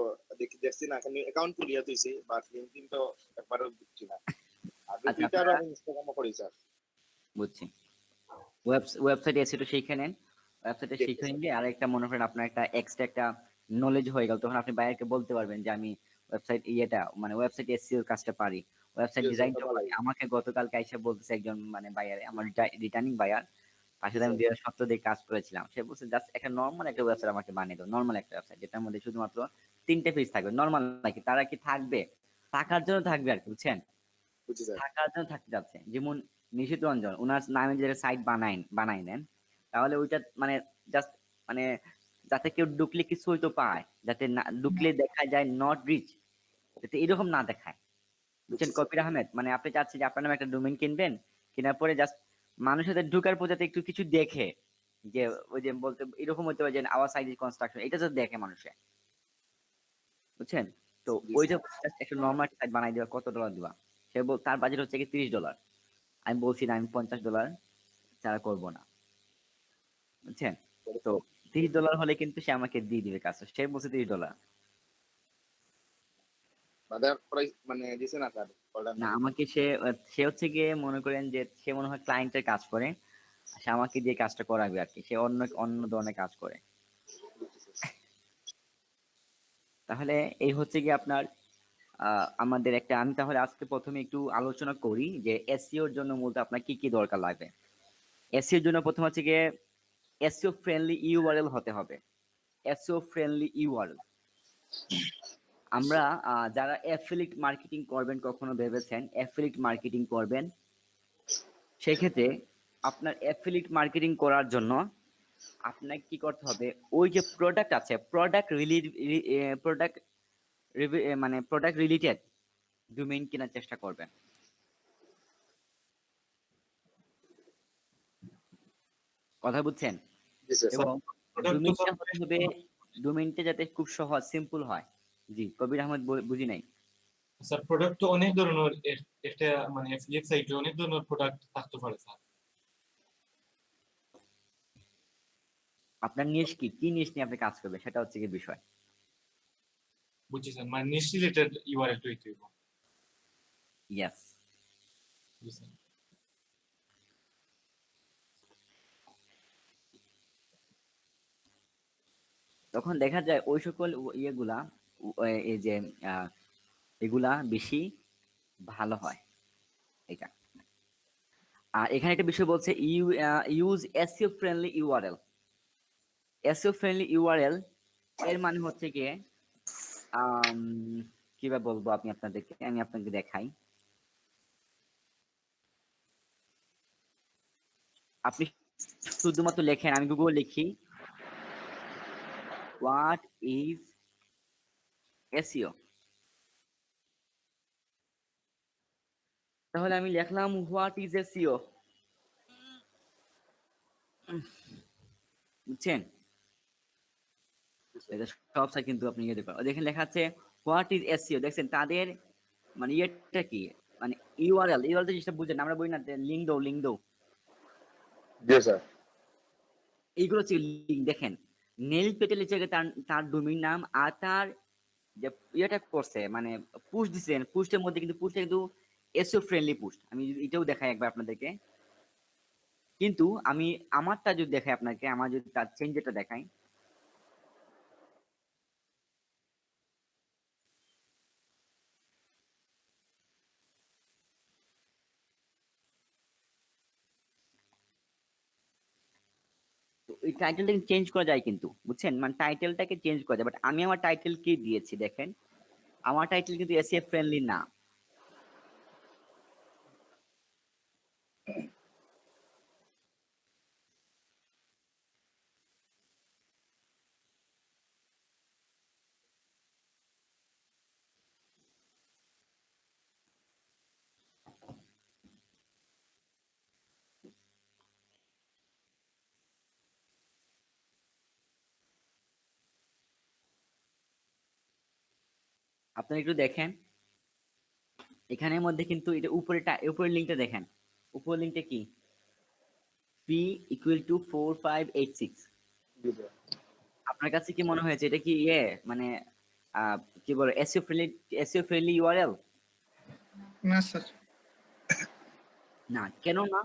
S7: দেখছি না, এখন অ্যাকাউন্ট খুলিয়া দিয়েছি, বাট লিঙ্কডইন তো একবারও বুঝছি না। আর
S1: আচ্ছা,
S7: টুইটার
S1: আপনারা
S7: আর ইনস্টাগ্রামও করি স্যার।
S1: বুঝছি। ওয়েবসাইটে এসে তো শিখে নেন, ওয়েবসাইটে শিখে নিলে আর একটা মনে করেন আপনার একটা এক্সট্রা একটা নলেজ হয়ে গেল, তখন আপনি বাইরেকে বলতে পারবেন যে আমি ওয়েবসাইট মানে ওয়েবসাইট এসইও কাজটা পারি, ওয়েবসাইট
S7: Yes,
S1: ডিজাইনটা
S7: ওটা ভালো।
S1: পারি। আমাকে গতকালকে আইসা বলতেছে একজন মানে বায়ার, আমার রিটার্নিং বায়ার, তার সাথে আমি 2017 দিয়ে কাজ করেছিলাম, সে বলছে জাস্ট একটা নর্মাল একটা ওয়েবসাইট আমাকে বানিয়ে দাও, নর্মাল একটা ওয়েবসাইট যেটার মধ্যে শুধুমাত্র 3টে পেজ থাকবে, নর্মাল নাকি তারা কি থাকবে, থাকার জন্য থাকবে আর কি, বুঝছেন?
S7: বুঝছি স্যার।
S1: থাকার জন্য থাকতে যাচ্ছে, যেমন নিশিত রঞ্জন ওনার নামে যে সাইট বানাই নেন, তাহলে ওইটা মানে জাস্ট মানে যাতে কেউ ঢুকলে কিছু হয়তো পায়, যাতে না ঢুকলে দেখা যায় নট রিচ, যাতে এরকম না দেখায়, বুঝছেন? কবির আহমেদ মানে আপনি চাচ্ছেন যে আপনার নামে একটা ডোমেইন কিনবেন, কেনার পরে জাস্ট মানুষের সাথে ঢুকার পর যাতে একটু কিছু দেখে, যে ওই যে বলতে এরকম হতে পারে যে আওয়ার সাইড কনস্ট্রাকশন, এটা যাতে দেখে মানুষে, বুঝছেন? তো ওই যে জাস্ট একটা নর্মাল সাইট বানাই দেওয়া কত ডলার দিবা, তার বাজেট হচ্ছে কি $30। আমি বলছি না আমি $50 ছাড়া করবো না, বুঝছেন? তো $30 হলে কিন্তু সে আমাকে দিয়ে দিবে কাজ, সে বলছে $30।
S7: বাজার প্রাইস মানে দিছে না স্যার, অর্ডার
S1: না
S7: নাই।
S1: আমাকে সে সে হচ্ছে গিয়ে মনে করেন যে সে মনে হয় ক্লায়েন্টের কাজ করে, সে আমাকে দিয়ে কাজটা করাবে আর কি, সে অন্য অন্য ধরনের কাজ করে। তাহলে এই হচ্ছে কি আপনার আমাদের একটা, আমি তাহলে আজকে প্রথমে একটু আলোচনা করি যে এসইওর জন্য মূলত আপনার কি কি দরকার লাগবে। এসইওর জন্য প্রথম হচ্ছে গিয়ে এসইও ফ্রেন্ডলি ইউআরএল হতে হবে। এসইও ফ্রেন্ডলি ইউআরএল, আমরা যারা অ্যাফিলিয়েট মার্কেটিং করবেন, কখনো ভেবেছেন অ্যাফিলিয়েট মার্কেটিং করবেন, সেক্ষেত্রে আপনার অ্যাফিলিয়েট মার্কেটিং করার জন্য আপনাকে কি করতে হবে, ওই যে প্রোডাক্ট আছে, প্রোডাক্ট রিলেটেড ডোমেইন কেনার চেষ্টা করবেন। কথা বুঝছেন?
S7: জি স্যার।
S1: এবং
S6: প্রোডাক্ট তো
S1: ডোমেইনটা
S6: স্যার
S1: হতে হবে, ডোমেইনটা যাতে খুব সহজ সিম্পল হয়। জি কবির আহমেদ, বুঝি নাই।
S6: স্যার প্রোডাক্ট তো অনেক ধরনের, একটা মানে অ্যাফিলিয়েট সাইটে অনেক ধরনের প্রোডাক্ট থাকতে পারে স্যার।
S1: আপনার নিশ কি, কি নিশ নিয়ে আপনি কাজ করবেন, সেটা হচ্ছে কি বিষয়।
S6: বুঝছি স্যার, মানে নিশ রিলেটেড ইউআরএল তৈরি করব।
S1: ইয়েস।
S6: জি স্যার।
S1: তখন দেখা যায় ওই সকল ইয়েগুলা, এই যে এগুলা বেশি ভালো হয় এটা। আর এখানে একটা বিষয় বলছে use SEO friendly URL. SEO friendly URL এর মানে হচ্ছে গিয়ে কিভাবে বলবো আপনাদেরকে, আমি আপনাকে দেখাই। আপনি শুধুমাত্র লেখেন, আমি গুগল লিখি হোয়াট ইজ এসইও, তাহলে আমি লিখলাম হোয়াট ইজ এসইও, বুঝছেন? এটা সব সাইট কিন্তু আপনি ইয়ে দেখবেন, দেখেন লেখা আছে হোয়াট ইজ এসইও, দেখছেন তাদের মানে ইয়েটা কি, মানে ইউআরএল, ইউআরএল তো জিনিসটা বুঝেন, আমরা বলি না লিঙ্ক দাও লিঙ্ক দাও,
S7: জি স্যার।
S1: এইগুলো হচ্ছে লিঙ্ক। দেখেন নেল পেটেল হিসেবে তার তার ডোমেইন নাম, আর তার যে ইয়েটা করছে মানে পুশ দিচ্ছেন, পুস্টের মধ্যে কিন্তু পুস্টটা কিন্তু এসইও ফ্রেন্ডলি পুস্ট। আমি যদি এটাও দেখাই একবার আপনাদেরকে, কিন্তু আমি আমারটা যদি দেখাই আপনাকে, আমার যদি তার চেঞ্জটা দেখাই, তো এই টাইটেলটাকে চেঞ্জ করা যায় কিন্তু, বুঝছেন? মানে টাইটেলটাকে চেঞ্জ করা যায়, বাট আমি আমার টাইটেল কি দিয়েছি দেখেন, আমার টাইটেল কিন্তু এসইও ফ্রেন্ডলি না। আপনারা একটু দেখেন এখানের মধ্যে কিন্তু এটা উপরের লিঙ্কটা দেখেন, উপরের লিঙ্কটা কি, P equal to 4586।
S7: G sir.
S1: আপনার কাছে কি মনে হয়েছে এটা কি ইয়ে মানে কি বলে এসইও ফ্রেন্ডলি ইউআরএল?
S2: না স্যার।
S1: না, কেন না?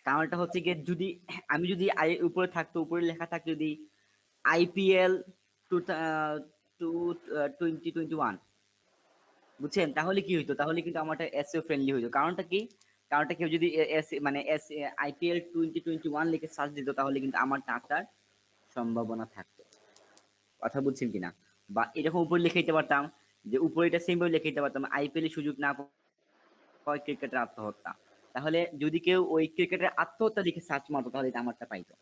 S1: কারণটা হচ্ছে গিয়ে, যদি আমি যদি উপরে থাকতো, উপরে লেখা থাকতো যদি আইপিএল 2021, বুঝছেন, তাহলে কি হইতো, তাহলে কিন্তু আমারটা এসইও ফ্রেন্ডলি হইতো। কারণটা কি, কারণটা কেউ যদি মানে আইপিএল 2021 লিখে সার্চ দিত, তাহলে কিন্তু আমার টাকার সম্ভাবনা থাকতো। কথা বুঝছেন কিনা? বা এরকম উপরে লিখে দিতে পারতাম যে, উপরে এটা সেম ভাবে লিখে দিতে পারতাম আইপিএল এর সুযোগ না পাওয়া ক্রিকেটের আত্মহত্যা, তাহলে যদি কেউ ওই ক্রিকেটের আত্মহত্যা লিখে সার্চ মারতো, তাহলে এটা আমারটা পাইতো।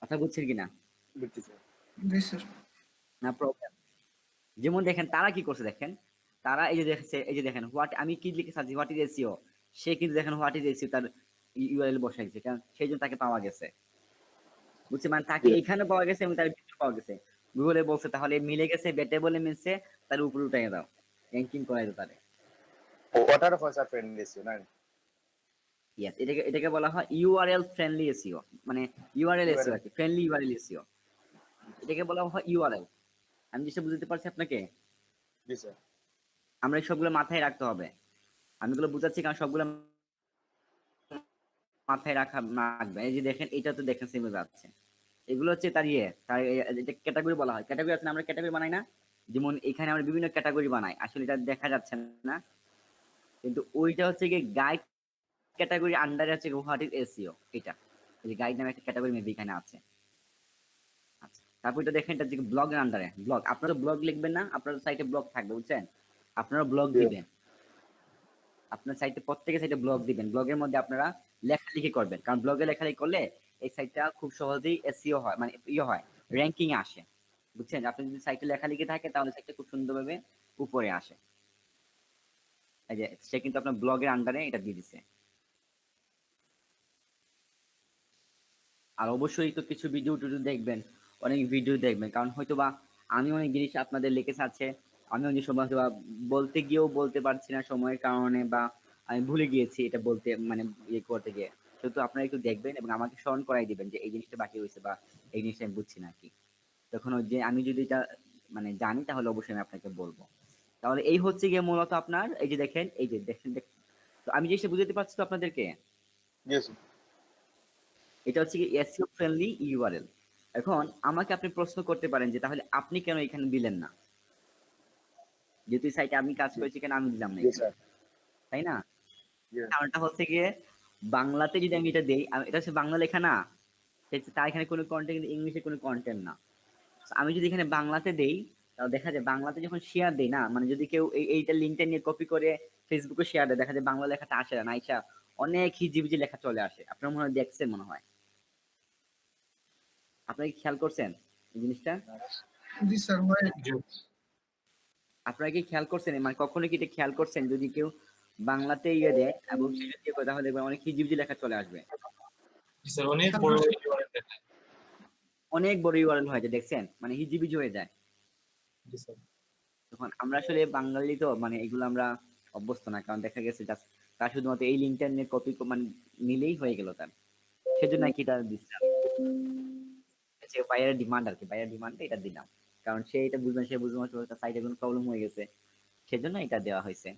S1: কথা বুঝছেন কিনা?
S7: বুঝছি স্যার।
S2: জি স্যার।
S1: না প্রবলেম। যেমন দেখেন তারা কি করছে, দেখেন তারা এই যে দেখছে, এই যে দেখেন হোয়াট, আমি কি লিখে সার্চ হোয়াট ইজ এসইও, সে কিন্তু দেখেন হোয়াট ইজ এসইও তার ইউআরএল বসাইছে, কারণ সেই জন্য তাকে পাওয়া গেছে, বুঝছে? মানে তাকে এখানে পাওয়া গেছে এবং তার ভিতরে পাওয়া গেছে, গুগলে বলছে তাহলে মিলে গেছে, বেটে বলে মিলছে, তার উপরে উঠাই দাও, র্যাঙ্কিং করাই দাও তারে।
S7: ওটার পয়সা ফ্রেন্ড এসইও না?
S1: ইয়েস, এটাকে বলা হয় ইউআরএল ফ্রেন্ডলি এসইও, মানে ইউআরএল এসইও আর কি, ফ্রেন্ডলি ইউআরএল এসইও, এটাকে বলা হয় ইউআরএল। আমি যেটা বুঝতে পারছি আপনাকে,
S7: জি স্যার।
S1: আমরা এই সবগুলো মাথায় রাখতে হবে। আমি এগুলো বুঝাচ্ছি কারণ সবগুলো মাথায় রাখবেন। এই যে দেখেন এটা তো দেখেন সেমে যাচ্ছে, এগুলো হচ্ছে তার তার এটা ক্যাটাগরি বলা হয়। ক্যাটাগরি আছে না, আমরা ক্যাটাগরি বানাই না, যেমন এখানে আমরা বিভিন্ন ক্যাটাগরি বানাই, আসলে এটা দেখা যাচ্ছে না, কিন্তু ওইটা হচ্ছে গিয়ে গাইড ক্যাটাগরি আন্ডারে আছে হোয়াট ইজ এসইও। এটা এই যে গাইড নামে একটা ক্যাটাগরি মেবি এখানে আছে। আচ্ছা, তারপর এটা দেখেন এটা যে ব্লগের আন্ডারে ব্লগ, আপনারা ব্লগ লিখবেন না, আপনাদের সাইটে ব্লগ থাকবে বুঝছেন, আপনারা ব্লগ দিবেন, আপনার সাইটে প্রত্যেকের সাইটে ব্লগ দিবেন, ব্লগের মধ্যে আপনারা লেখালেখি করবেন, কারণ ব্লগে লেখালেখি করলে এই সাইটটা খুব সহজেই এসইও হয়, মানে হয়, র্যাঙ্কিং এ আসে বুঝছেন। আপনি যদি সাইটে লেখালেখি থাকে তাহলে সাইটটা খুব সুন্দরভাবে উপরে আসে। এই যে সে কিন্তু আপনার ব্লগের আন্ডারে এটা দিয়ে দিছে। আর অবশ্যই তো কিছু ভিডিও টিডিও দেখবেন, অনেক ভিডিও দেখবেন, কারণ হয়তো বা আমি অনেক জিনিস আপনাদের লিখে আছে, আমি অনেক সময় হয়তো বা বলতে গিয়েও বলতে পারছি না সময়ের কারণে, বা আমি ভুলে গিয়েছি এটা বলতে, মানে ইয়ে করতে গিয়ে। সেহেতু আপনারা একটু দেখবেন এবং আমাকে স্মরণ করাই দিবেন যে এই জিনিসটা বাকি হয়েছে বা এই জিনিসটা আমি বুঝছি না কি। তখন ওই যে আমি যদি এটা মানে জানি তাহলে অবশ্যই আমি আপনাকে বলবো। তাহলে এই হচ্ছে গিয়ে মূলত আপনার এই যে দেখেন, এই যে দেখেন তো আমি জিনিসটা বুঝাতে পারছি তো আপনাদেরকে।
S7: ইয়েস
S1: এটা হচ্ছে কি এসইও ফ্রেন্ডলি ইউআরএল। এখন আমাকে আপনি প্রশ্ন করতে পারেন যে তাহলে আপনি কেন এখানে দিলেন না, যেহেতু সাইটে আমি কাজ করেছি কেন আমি দিলাম না
S7: জি
S1: এখানে,
S7: স্যার
S1: তাই না?
S7: Yes.
S1: কারণটা হচ্ছে গিয়ে বাংলাতে যদি আমি এটা দেই, এটা হচ্ছে বাংলা লেখা না, তার এখানে কোনো কন্টেন্ট, কিন্তু ইংলিশে কোনো কন্টেন্ট না। আমি যদি এখানে বাংলাতে দেই তাহলে দেখা যায় বাংলাতে যখন শেয়ার দেই না, মানে যদি কেউ এইটা লিঙ্কটা নিয়ে কপি করে ফেসবুকে শেয়ার দেয়, দেখা যায় বাংলা লেখাটা আসে না, আইসা অনেক হিজিবিজি লেখা চলে আসে। আপনার মনে হয় দেখছেন, মনে হয় আপনারা কি খেয়াল করছেন এই জিনিসটা?
S2: জি স্যার হয়।
S1: আপনারা কি খেয়াল করছেন, মানে কখনো কি এটা খেয়াল করছেন যদি কেউ বাংলাতে ইয়ে দেয় এবং সে যদি ইয়ে করে তাহলে দেখবেন অনেক হিজিবিজি লেখা চলে আসবে,
S6: স্যার অনেক বড় URL দেখায়।
S1: অনেক বড় ইউআরএল হয়ে যায়, দেখছেন, মানে হিজিবিজি হয়ে যায়।
S6: জি স্যার।
S1: তখন আমরা আসলে বাঙালি তো মানে এগুলো আমরা অভ্যস্ত না, কারণ দেখা গেছে তার শুধুমাত্র এই লিঙ্কটা নিয়ে কপি মানে নিলেই হয়ে গেল তার, সেজন্য নাকি তার দিচ্ছিলাম যে বাইরের ডিমান্ড আর কি, বাইরের ডিমান্ডে এটা দিলাম, কারণ সে এটা বুঝবে, সে বুঝবে হয়তো তার সাইডে কোনো প্রবলেম হয়ে গেছে, সেজন্য এটা দেওয়া হয়েছে।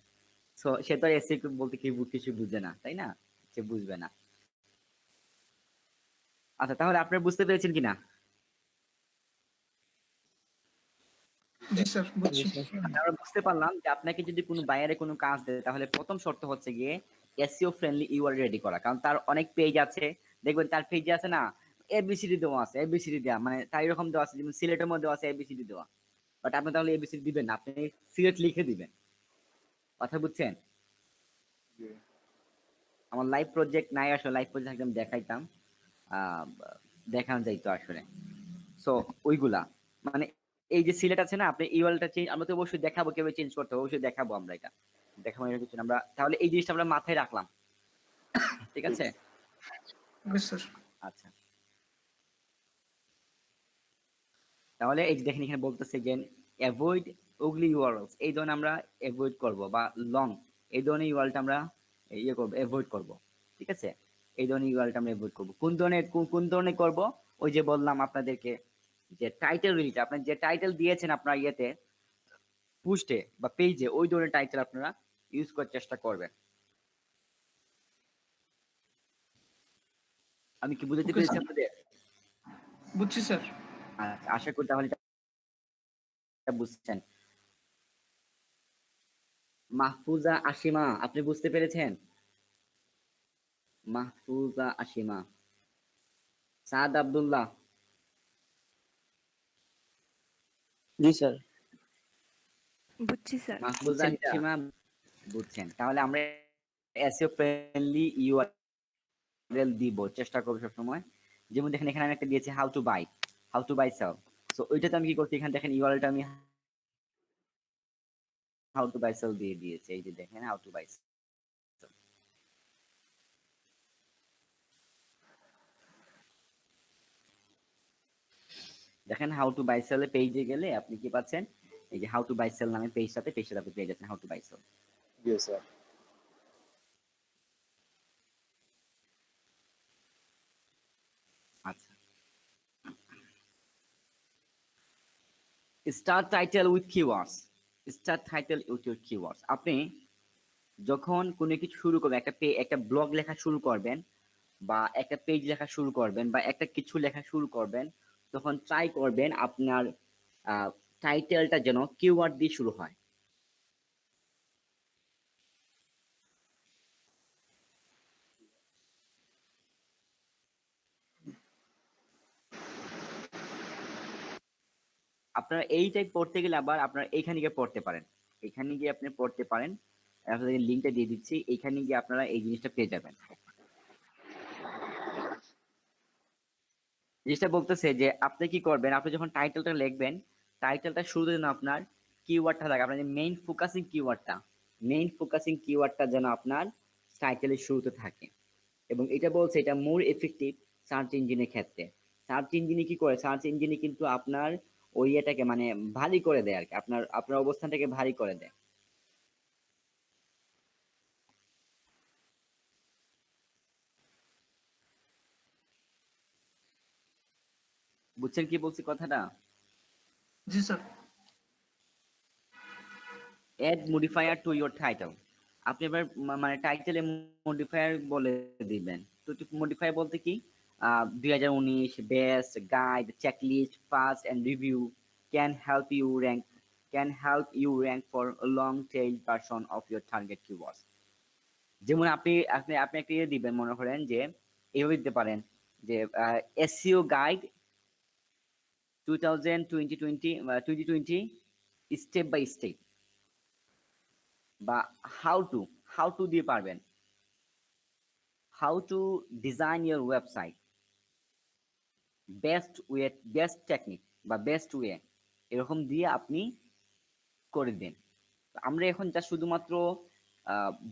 S1: সো সে তো আর এসিও বলতে কিছু বুঝে না, তাই না, সে বুঝবে না। আচ্ছা, তাহলে আপনারা বুঝতে পেরেছেন কিনা?
S2: জি স্যার বুঝছি।
S1: আমরা বুঝতে পারলাম যে আপনাকে যদি কোনো বাইরে কোনো কাজ দেয় তাহলে প্রথম শর্ত হচ্ছে গিয়ে এসইও ফ্রেন্ডলি ইউআরএল রেডি করা, কারণ তার অনেক পেজ আছে, দেখবেন তার পেজে আছে না এবিসিডি দেওয়া আছে, এবিসিডি দেওয়া মানে তাই রকম দেওয়া আছে, যেমন সিলেটের মধ্যে আছে এবিসিডি দেওয়া, বাট আপনি তাহলে এবিসিডি দিবেন না, আপনি সিলেট লিখে দিবেন। কথা বুঝছেন? আমার লাইভ প্রজেক্ট নাই, আসলে লাইভ প্রজেক্ট একদম দেখাইতাম, আহ দেখানো যাইতো আসলে। সো ওইগুলা মানে এই যে সিলেট আছে না, আপনি ইউআরএলটা চেঞ্জ, আমরা তো অবশ্যই দেখাবো কিভাবে চেঞ্জ করতে হবে, অবশ্যই দেখাবো আমরা এটা, দেখাবো এর কিছু না। আমরা তাহলে এই জিনিসটা আমরা মাথায় রাখলাম, ঠিক আছে?
S2: Okay sir.
S1: আচ্ছা, তাহলে এই যে দেখেন এখানে বলতেছে যে অ্যাভয়েড উগলি ইউআরএলস, এই ধরনের আমরা অ্যাভয়েড করব, বা লং এই ধরনের ইউআরএলটা আমরা ইয়ে করব, অ্যাভয়েড করব, ঠিক আছে? এই ধরনের ইউআরএলটা আমরা অ্যাভয়েড করব। কোন ধরনের করব? ওই যে বললাম আপনাদেরকে যে টাইটেল রিলেটেড, আপনি যে টাইটেল দিয়েছেন আপনার ইয়েতে পোস্টে বা পেজে, ওই ধরনের টাইটেল আপনারা ইউজ করার চেষ্টা করবেন। আমি কি বুঝাতে
S2: Okay,
S1: পেরেছি
S2: sir.
S1: আপনাদের?
S2: বুঝছি স্যার।
S1: আচ্ছা, আশা করি তাহলে এটা বুঝছেন। মাহফুজা আশিমা, আপনি বুঝতে পেরেছেন? মাহফুজা আশিমা, সাদ আব্দুল্লাহ,
S8: জি স্যার।
S4: বুঝছি স্যার।
S1: মাহফুজা
S8: বুঝছেন এটা?
S1: আশিমা বুঝছেন। তাহলে আমরা এসইও ফ্রেন্ডলি ইউআরএল দিব, চেষ্টা করব সব সময়। যেমন দেখেন এখানে আমি একটা দিয়েছি how to buy sell. So ওইটাতে আমি কি করছি, এখানে দেখেন ইউআরএলটা আমি হাউ টু বাই সেল দিয়ে দিয়েছি, এই যে দেখেন হাউ টু বাই সেল। দেখেন হাউ টু বাই সেল পেজে গেলে আপনি কি পাচ্ছেন, এই যে হাউ টু বাই সেল নামে পেজটাতে আপনি পেয়ে যাচ্ছেন how to buy sell.
S7: Yes, sir.
S1: আচ্ছা, star title with keywords, star title with your keywords. আপনি যখন কোনো কিছু শুরু করবেন, একটা ব্লগ লেখা শুরু করবেন, বা একটা পেজ লেখা শুরু করবেন বা একটা কিছু লেখা শুরু করবেন, তখন ট্রাই করবেন আপনার টাইটেলটা যেন কিওয়ার্ড দিয়ে শুরু হয়। আপনারা এই টাইপ পড়তে গেলে আবার আপনারা এইখানে গিয়ে পড়তে পারেন, এখানে গিয়ে আপনি পড়তে পারেন। আপনাদের লিঙ্কটা দিয়ে দিচ্ছি, এইখানে গিয়ে আপনারা এই জিনিসটা পেয়ে যাবেন। জিনিসটা বলতেছে যে আপনি কি করবেন, আপনি যখন টাইটেলটা লিখবেন, টাইটেলটা শুরুতে যেন আপনার কিওয়ার্ডটা থাকে, আপনার যে মেইন ফোকাসিং কিওয়ার্ডটা যেন আপনার টাইটেলের শুরুতে থাকে। এবং এটা বলছে এটা মোর এফেক্টিভ সার্চ ইঞ্জিনের ক্ষেত্রে। সার্চ ইঞ্জিনে কি করে, সার্চ ইঞ্জিনে কিন্তু আপনার ওই ইয়েটাকে মানে ভারী করে দেয় আর কি, আপনার আপনার অবস্থানটাকে ভারী করে দেয়। বুঝছেন কি বলছি কথাটা?
S2: জি sir.
S1: Add modifier to your title. আপনি এবার মানে টাইটেলে মডিফায়ার বলে দিবেন। তো মডিফায়ার বলতে কি, 2019 best guide checklist first and review can help you rank for long tail version of your target keywords. যেমন আপনি আপনি আপনি একটা ইয়ে দিবেন, মনে করেন যে এইভাবে দিতে পারেন যে SEO guide 2020 step by step, বা হাউ টু দিয়ে পারবেন, how to design your website, best technique বা বেস্ট ওয়ে, এরকম দিয়ে আপনি করে দিন। আমরা এখন যা শুধুমাত্র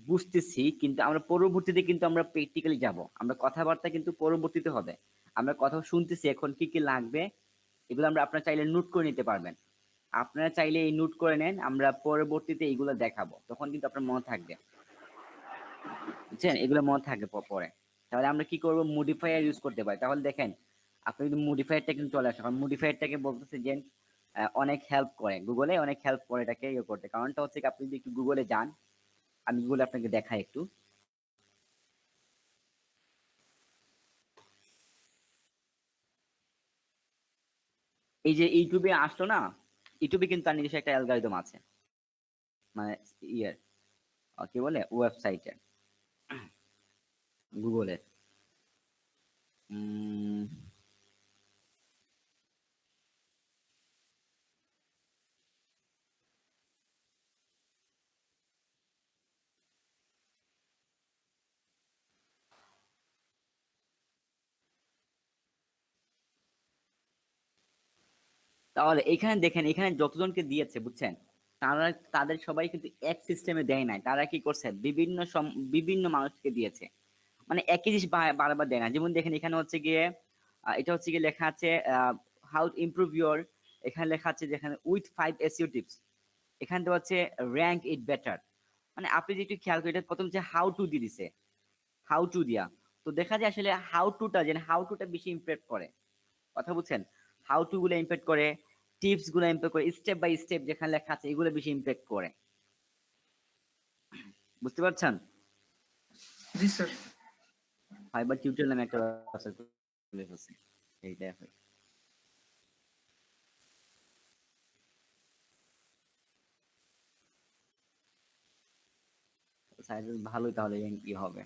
S1: বুঝতেছি, কিন্তু আমরা পরবর্তীতে কিন্তু আমরা প্র্যাকটিক্যালি যাব, আমরা কথাবার্তা কিন্তু পরবর্তীতে হবে। আমরা কথা শুনতেছি এখন কি কি লাগবে, এগুলো আমরা আপনারা চাইলে নোট করে নিতে পারবেন। আপনারা চাইলে এই নোট করে নেন, আমরা পরবর্তীতে এইগুলো দেখাবো, তখন কিন্তু আপনার মনে থাকবে, বুঝছেন? এগুলো মনে থাকবে পরে। তাহলে আমরা কি করব, মডিফায়ার ইউজ করতে পারি। তাহলে দেখেন আপনি যদি মডিফায়ারটা কিন্তু চলে আসে, কারণ মডিফায়ারটাকে বলতেছে যে অনেক হেল্প করে, গুগলে অনেক হেল্প করে এটাকে ইয়ে করতে। কারণটা হচ্ছে কি, আপনি যদি একটু গুগলে যান, আমি গুগলে আপনাকে দেখাই একটু। এই যে ইউটিউবে আসলো না, ইউটিউবে কিন্তু তার নিজস্ব একটা অ্যালগরিদম আছে, মানে ইয়ের কি বলে ওয়েবসাইটের, গুগলের। তাহলে এখানে দেখেন, এখানে যতজনকে দিয়েছে বুঝছেন, তারা তাদের সবাই কিন্তু এক সিস্টেমে দেয় নাই, তারা কি করছে বিভিন্ন মানুষকে দিয়েছে, মানে একই জিনিস বারবার দেয় না। যেমন দেখেন এখানে হচ্ছে গিয়ে এটা হচ্ছে গিয়ে লেখা আছে হাউ টু ইমপ্রুভ ইউর, এখানে লেখা আছে যেখানে উইথ 5 এসইও টিপস, এখানে দেওয়া হচ্ছে র্যাঙ্ক ইট বেটার। মানে আপনি যদি একটু খেয়াল করেন, এটা প্রথম যে হাউ টু দিয়ে দিছে, হাউ টু দিয়া, তো দেখা যায় আসলে হাউ টুটা বেশি ইম্প্যাক্ট করে, কথা বুঝছেন? হাউ টু গুলো ইম্প্যাক্ট করে, টিপস গুলো ইম্প্যাক্ট করে, স্টেপ বাই স্টেপ যেখানে লেখা আছে এগুলো বেশি ইম্প্যাক্ট করে। বুঝতে পারছেন?
S2: জি স্যার।
S1: ফাইবার টিউটোরিয়াল নামে একটা ওয়েবসাইট খুলে ফেলছি, এইটা সাইজ ভালোই, তাহলে কি হবে।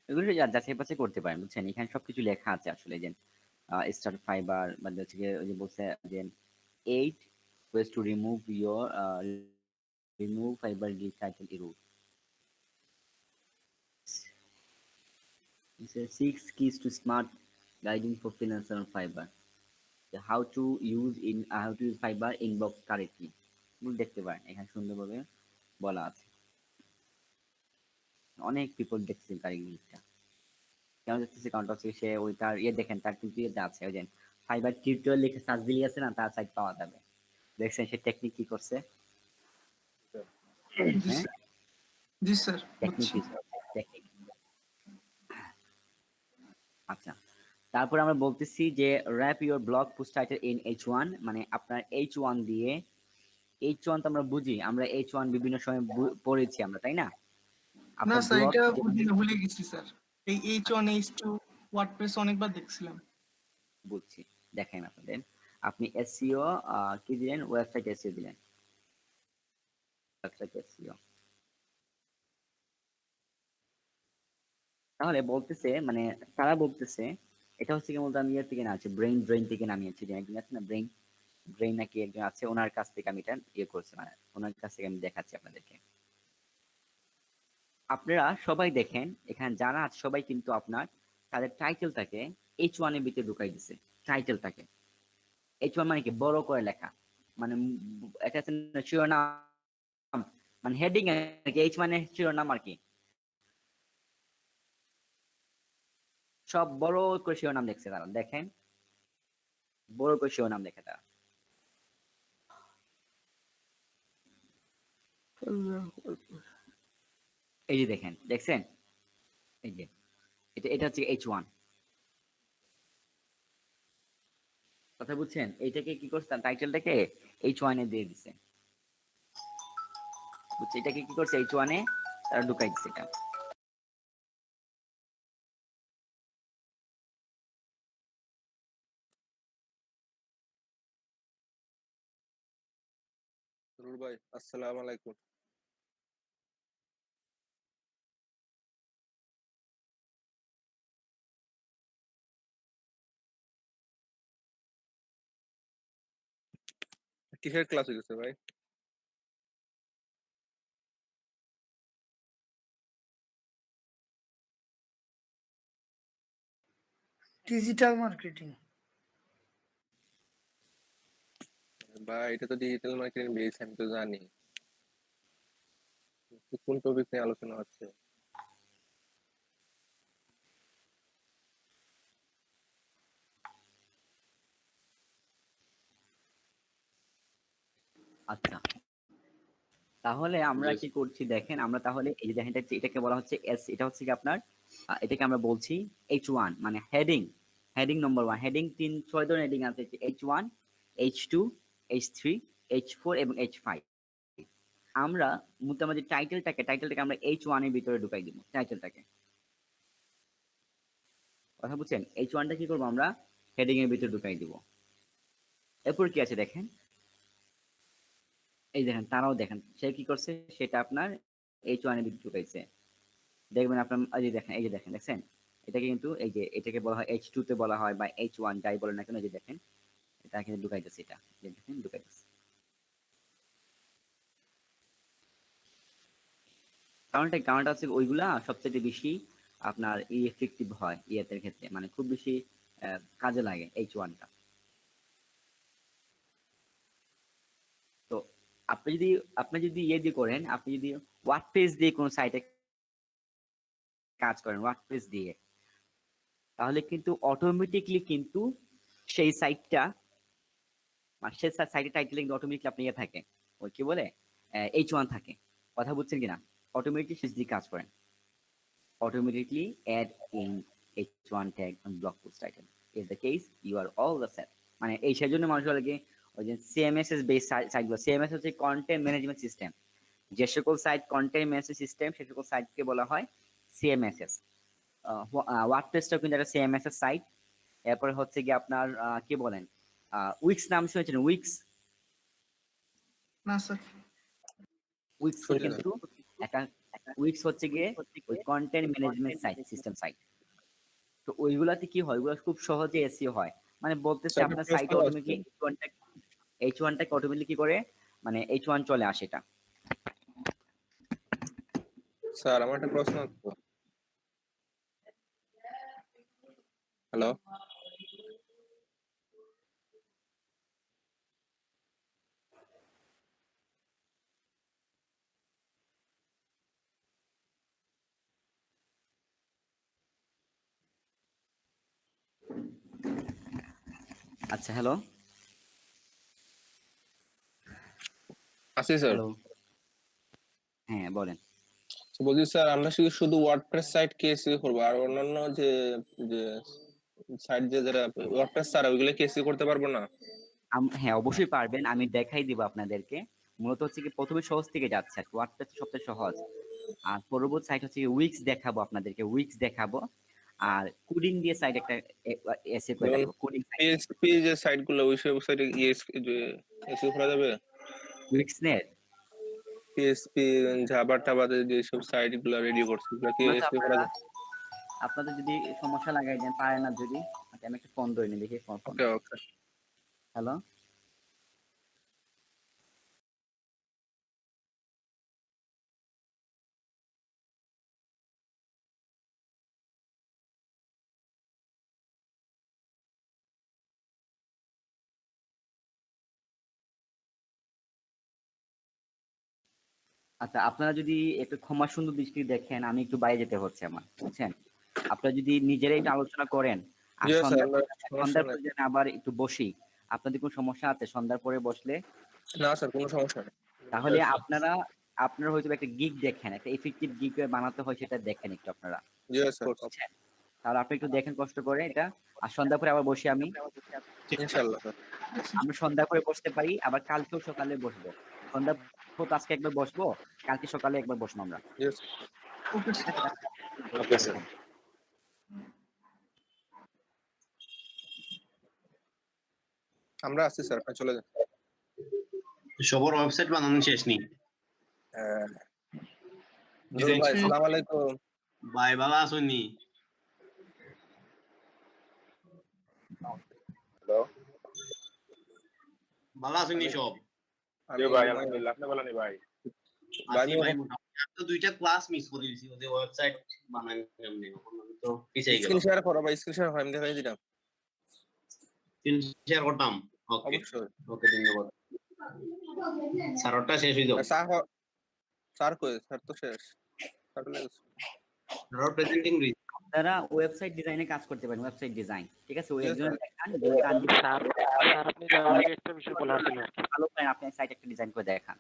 S1: এগুলো যাচাই বাছাই করতে পারেন, বুঝছেন? এখানে সবকিছু লেখা আছে আসলে, যে স্টার ফাইবার বা হচ্ছে গিয়ে ওই যে বলছে যে 8 ways to remove fiber gig title error. It says 6 keys to smart guiding for freelancer on Fiverr. How to use Fiverr inbox correctly. এগুলো দেখতে পারেন, এখানে সুন্দরভাবে বলা আছে। অনেক পিপল দেখছে তার ইংলিশটা কেন দেখতেছে, কারণ হচ্ছে সে ওই তার দেখেন তার কিন্তু ইয়েতে আছে ওই যে ফাইবার টিউটোরিয়াল লিখে সার্চ দিলে আছে না, তার সাইট পাওয়া যাবে। দেখছেন সে টেকনিক কি করছে?
S2: জি
S1: হ্যাঁ,
S2: স্যার, জি স্যার,
S1: টেকনিক
S2: বুঝছি।
S1: টেকনিক। আচ্ছা, তারপর আমরা বলতেছি যে wrap your blog post title in H1, মানে আপনার H1 দিয়ে, H1 তো আমরা বুঝি, আমরা H1 বিভিন্ন সময় পড়েছি আমরা, তাই না?
S2: না
S1: আপনার
S2: স্যার,
S1: ব্লগ
S2: এটা ভুলে গেছি স্যার। এই H1 H2 ওয়ার্ডপ্রেস অনেকবার দেখছিলাম।
S1: বুঝছি, দেখেন আপনাদের আপনি এসইও কি দিলেন, ওয়েবসাইট এসইও দিলেন, ওয়েবসাইট এসইও। তাহলে বলতেছে মানে তারা বলতেছে এটা হচ্ছে কি বলতে আমি ইয়ের থেকে না আছে ব্রেইন ব্রেইন থেকে নামিয়েছি, যে একজন আছে না ব্রেইন ব্রেইন নাকি একজন আছে, ওনার কাছ থেকে আমি এটা ইয়ে করছি, মানে ওনার কাছ থেকে আমি দেখাচ্ছি আপনাদেরকে। আপনারা সবাই দেখেন এখানে যারা আছে সবাই কিন্তু আপনার তাদের টাইটেলটাকে H1 এর ভিতরে ঢুকাই দিছে, টাইটেলটাকে H1 মানে কি বড় করে লেখা, মানে এটা আছে না শিরোনাম, মানে হেডিং আর কি, H মানে শিরোনাম আর কি, সব বড় করে শিরোনাম দেখছে তারা, দেখেন বড় করে শিরোনাম দেখে তারা। এই যে দেখেন, দেখছেন? এই যে এটা এটা হচ্ছে H1, কথা বুঝছেন? এইটাকে কি করছে, টাইটেলটাকে H1 এ দিয়ে দিছে, বুঝছে? এটাকে কি করছে H1 এ তারা ঢুকাই দিছে এটা।
S10: রুল ভাই, আসসালামু আলাইকুম। কিসের ক্লাস হইতেছে ভাই?
S9: Digital marketing.
S10: ভাই এটা তো ডিজিটাল মার্কেটিং বেস, আমি তো জানি। তো কোন টপিক নিয়ে আলোচনা হচ্ছে?
S1: আচ্ছা, তাহলে আমরা কি করছি দেখেন, আমরা তাহলে এই যে দেখেন এটাকে বলা হচ্ছে এস, এটা হচ্ছে কি আপনার এটাকে আমরা বলছি H1, মানে হেডিং, হেডিং নম্বর 1, হেডিং 6 ধরনের হেডিং আছে, H1, H2, H3, H4 এবং H5। আমরা মোটামুটি টাইটেলটাকে আমরা H1 এর ভিতরে ঢুকাই দিব, টাইটেলটাকে, কথা বুঝছেন? H1টা কি করবো আমরা হেডিং এর ভিতরে ঢুকাই দিব। এরপর কি আছে দেখেন, এই দেখেন তারাও দেখেন সে কি করছে, সেটা আপনার H1 এর ভিতরে ঢুকাইছে। দেখবেন আপনার এই যে দেখেন, এই যে দেখেন, দেখছেন? এটাকে কিন্তু এই যে এটাকে বলা হয় H2 তে বলা হয় বা H1 যাই বলেন না কেন, এই যে দেখেন এটা কিন্তু ঢুকাইতেছে, এটা এই যে দেখেন ঢুকাইতেছে। কারণটা হচ্ছে ওইগুলা সবচেয়ে বেশি আপনার এফেক্টিভ হয় ইয়েতের ক্ষেত্রে, মানে খুব বেশি কাজে লাগে H1টা। তো আপনি যদি ইয়ে দিয়ে করেন, আপনি যদি ওয়ার্ডপ্রেস দিয়ে কোনো সাইটে কাজ করেন, ওয়ার্ডপ্রেস দিয়ে, তাহলে কিন্তু অটোমেটিকলি কিন্তু সেই সাইটটা, মানে সেই সাইটের টাইটেল কিন্তু অটোমেটিকলি আপনি ইয়ে থাকে, ওই কি বলে H1 থাকে, কথা বুঝছেন কিনা? অটোমেটিকলি যদি কাজ করেন, automatically add in H1 tag on blog post title. If the case, you are all the set. মানে এই সেজন্য মানুষ বলে ওই যে CMSS বেস সাইটগুলো, CMS হচ্ছে কন্টেন্ট ম্যানেজমেন্ট সিস্টেম, যে সকল সাইট কন্টেন্ট ম্যানেজমেন্ট সিস্টেম সে সকল সাইটকে বলা হয় CMSS। ওয়ার্ডপ্রেসটাও কিন্তু একটা CMSS সাইট। এরপরে হচ্ছে কি আপনার কি বলেন উইক্স নাম শুনেছেন? উইক্স,
S2: না স্যার।
S1: উইক্স
S10: শুনি না।
S1: কিন্তু একটা, উইক্স হচ্ছে গিয়ে ওই content management site, system site. তো ওইগুলাতে কি হয়, ওইগুলো খুব সহজে এসইও হয়, মানে বলতেছে
S10: স্যার, একটা
S1: আপনার
S10: প্রশ্ন
S1: সাইট
S10: আছে।
S1: অটোমেটিকলি H1টাকে অটোমেটিকলি কি করে, মানে H1 চলে আসে এটা।
S10: স্যার, আমার একটা প্রশ্ন আছে। হ্যালো?
S1: আচ্ছা, হ্যালো
S10: আছি স্যার।
S1: হ্যালো হ্যাঁ বলেন।
S10: তো বলছি স্যার, আমরা শুধু ওয়ার্ডপ্রেস সাইট কে এসিও করবো, আর অন্যান্য যে যে সাইট যে যারা ওয়ার্ডপ্রেস ছাড়া ওইগুলো কে এসিও করতে পারবো না?
S1: হ্যাঁ অবশ্যই পারবেন, আমি দেখাই দিব আপনাদেরকে। মূলত হচ্ছে কি প্রথমে সহজ থেকে যাচ্ছে, ওয়ার্ডপ্রেস সবচেয়ে সহজ। আর পরবর্তী সাইট হচ্ছে উইক্স দেখাবো আপনাদেরকে, উইক্স দেখাবো। আর কোডিং দিয়ে সাইট একটা এসে করে
S10: যেমন
S1: দেখাবো, কোডিং সাইট
S10: পিএইচপি যে সাইট গুলো ওই সব সাইটে এসিও করা যাবে?
S1: Weeks net.
S10: পিএইচপি জাভা টাভা যে সব সাইট গুলো রেডি করছে ওগুলো কি এসিও করা যাবে?
S1: আপনাদের যদি সমস্যা লাগাই দেন, পারে না যদি, আচ্ছা, আমি একটা ফোন ধরে নিই, দেখি ফোন।
S10: ওকে ওকে।
S1: হ্যালো আচ্ছা, আপনারা যদি একটু ক্ষমা সুন্দর দৃষ্টি দেখেন, আমি একটু বাইরে যেতে হচ্ছে আমার, বুঝছেন? আপনারা যদি নিজেরাই একটু আলোচনা করেন, আর
S10: জি স্যার,
S1: সন্ধ্যার
S10: আমরা সমস্যা
S1: সন্ধ্যার
S10: নেই।
S1: পরে যেন আবার একটু বসি। আপনাদের কোনো সমস্যা আছে সন্ধ্যার পরে বসলে?
S10: না স্যার, কোনো সমস্যা নেই।
S1: তাহলে আপনারা হয়তো একটা গিগ দেখেন, একটা ইফেক্টিভ গিগ বানাতে হয়, সেটা দেখেন একটু আপনারা,
S10: জি স্যার,
S1: বুঝছেন? তাহলে আপনি একটু দেখেন কষ্ট করে এটা। আর সন্ধ্যা পরে আবার বসি আমি,
S10: ইনশাআল্লাহ স্যার।
S1: আমরা সন্ধ্যা করে বসতে পারি, আবার কালকেও সকালে বসবো। সন্ধ্যা পর আজকে একবার বসবো, কালকে সকালে একবার বসবো আমরা।
S10: জি sir.
S2: Okay sir.
S7: Okay sir.
S10: আমরা আছি স্যার, আপনি চলে যান।
S11: সবার ওয়েবসাইট বানানো শেষ নেই?
S10: নূর ভাই, আসসালামু আলাইকুম।
S11: ভাই ভালো আছেননি?
S3: হ্যালো
S11: ভালো আছেননি সব?
S3: জি ভাই, আলহামদুলিল্লাহ। আপনি বলেন ভাই।
S11: আছি ভাই, মোটামুটি। আমি তো 2টা ক্লাস মিস করে দিয়েছি, ওদের ওয়েবসাইট বানানো কেমনে, এখন আমি তো পিছিয়ে
S10: স্ক্রিন
S11: গেলাম।
S10: শেয়ার করো ভাই, স্ক্রিন শেয়ার হয়, আমি দেখাই দিলাম।
S11: স্ক্রিন শেয়ার করতাম? ওকে
S10: অবশ্যই।
S11: ওকে, ধন্যবাদ। স্যারটা শেষ হয়ে যাও।
S10: স্যার কই? স্যার তো শেষ। স্যার চলে গেছে।
S11: স্যার প্রেজেন্টিং রি।
S1: আপনারা ওয়েবসাইট ডিজাইনে কাজ করতে পারেন, ওয়েবসাইট ডিজাইন, ঠিক আছে? ওই
S10: Yes,
S1: একজন
S10: sir.
S1: দেখান, স্যার আপনি একটা বিষয় বলার ছিল, ভালো করেন আপনি সাইট একটা ডিজাইন করে দেখান।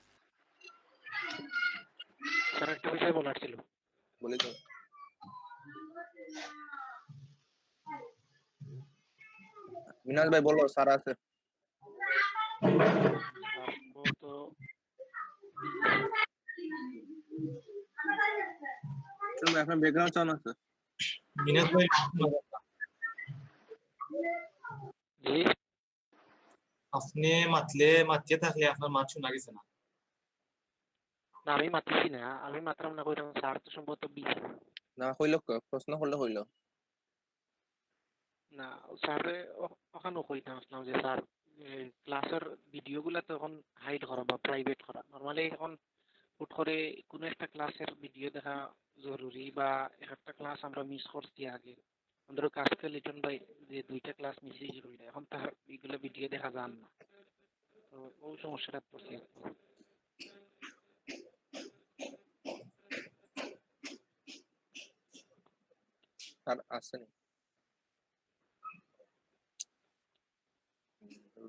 S1: স্যার একটা বিষয় বলার ছিল।
S10: বলি তো। মিনাজ ভাই বলো, স্যার আছে।
S1: তো
S10: তুমি এখন ব্যাকগ্রাউন্ড সাউন্ড আছে।
S6: মিনাজ ভাই,
S1: জি
S6: আপনি মাতলে থাকলে আপনার মাত শোনা গেছে না।
S1: না, আমি মাত্রছি না, আমি মাত্রাম না কইরাম, স্যার তো সম্ভবত বিজি।
S10: না হইলো, প্রশ্ন করলে হইলো।
S1: না স্যার ওখানে কই না আসলাম যে স্যার ক্লাসের ভিডিওগুলো তো এখন হাইড করা বা প্রাইভেট করা, নরমালি এখন হুট করে কোনো একটা ক্লাসের ভিডিও দেখা জরুরি, বা একটা ক্লাস আমরা মিস করছি আগে, আমাদের কাজকে লিটন ভাই যে 2টা ক্লাস মিস হয়ে জরুরি, এখন তার এইগুলো ভিডিও দেখা যান না, তো ওই সমস্যাটা পড়ছি।
S10: স্যার আছেন।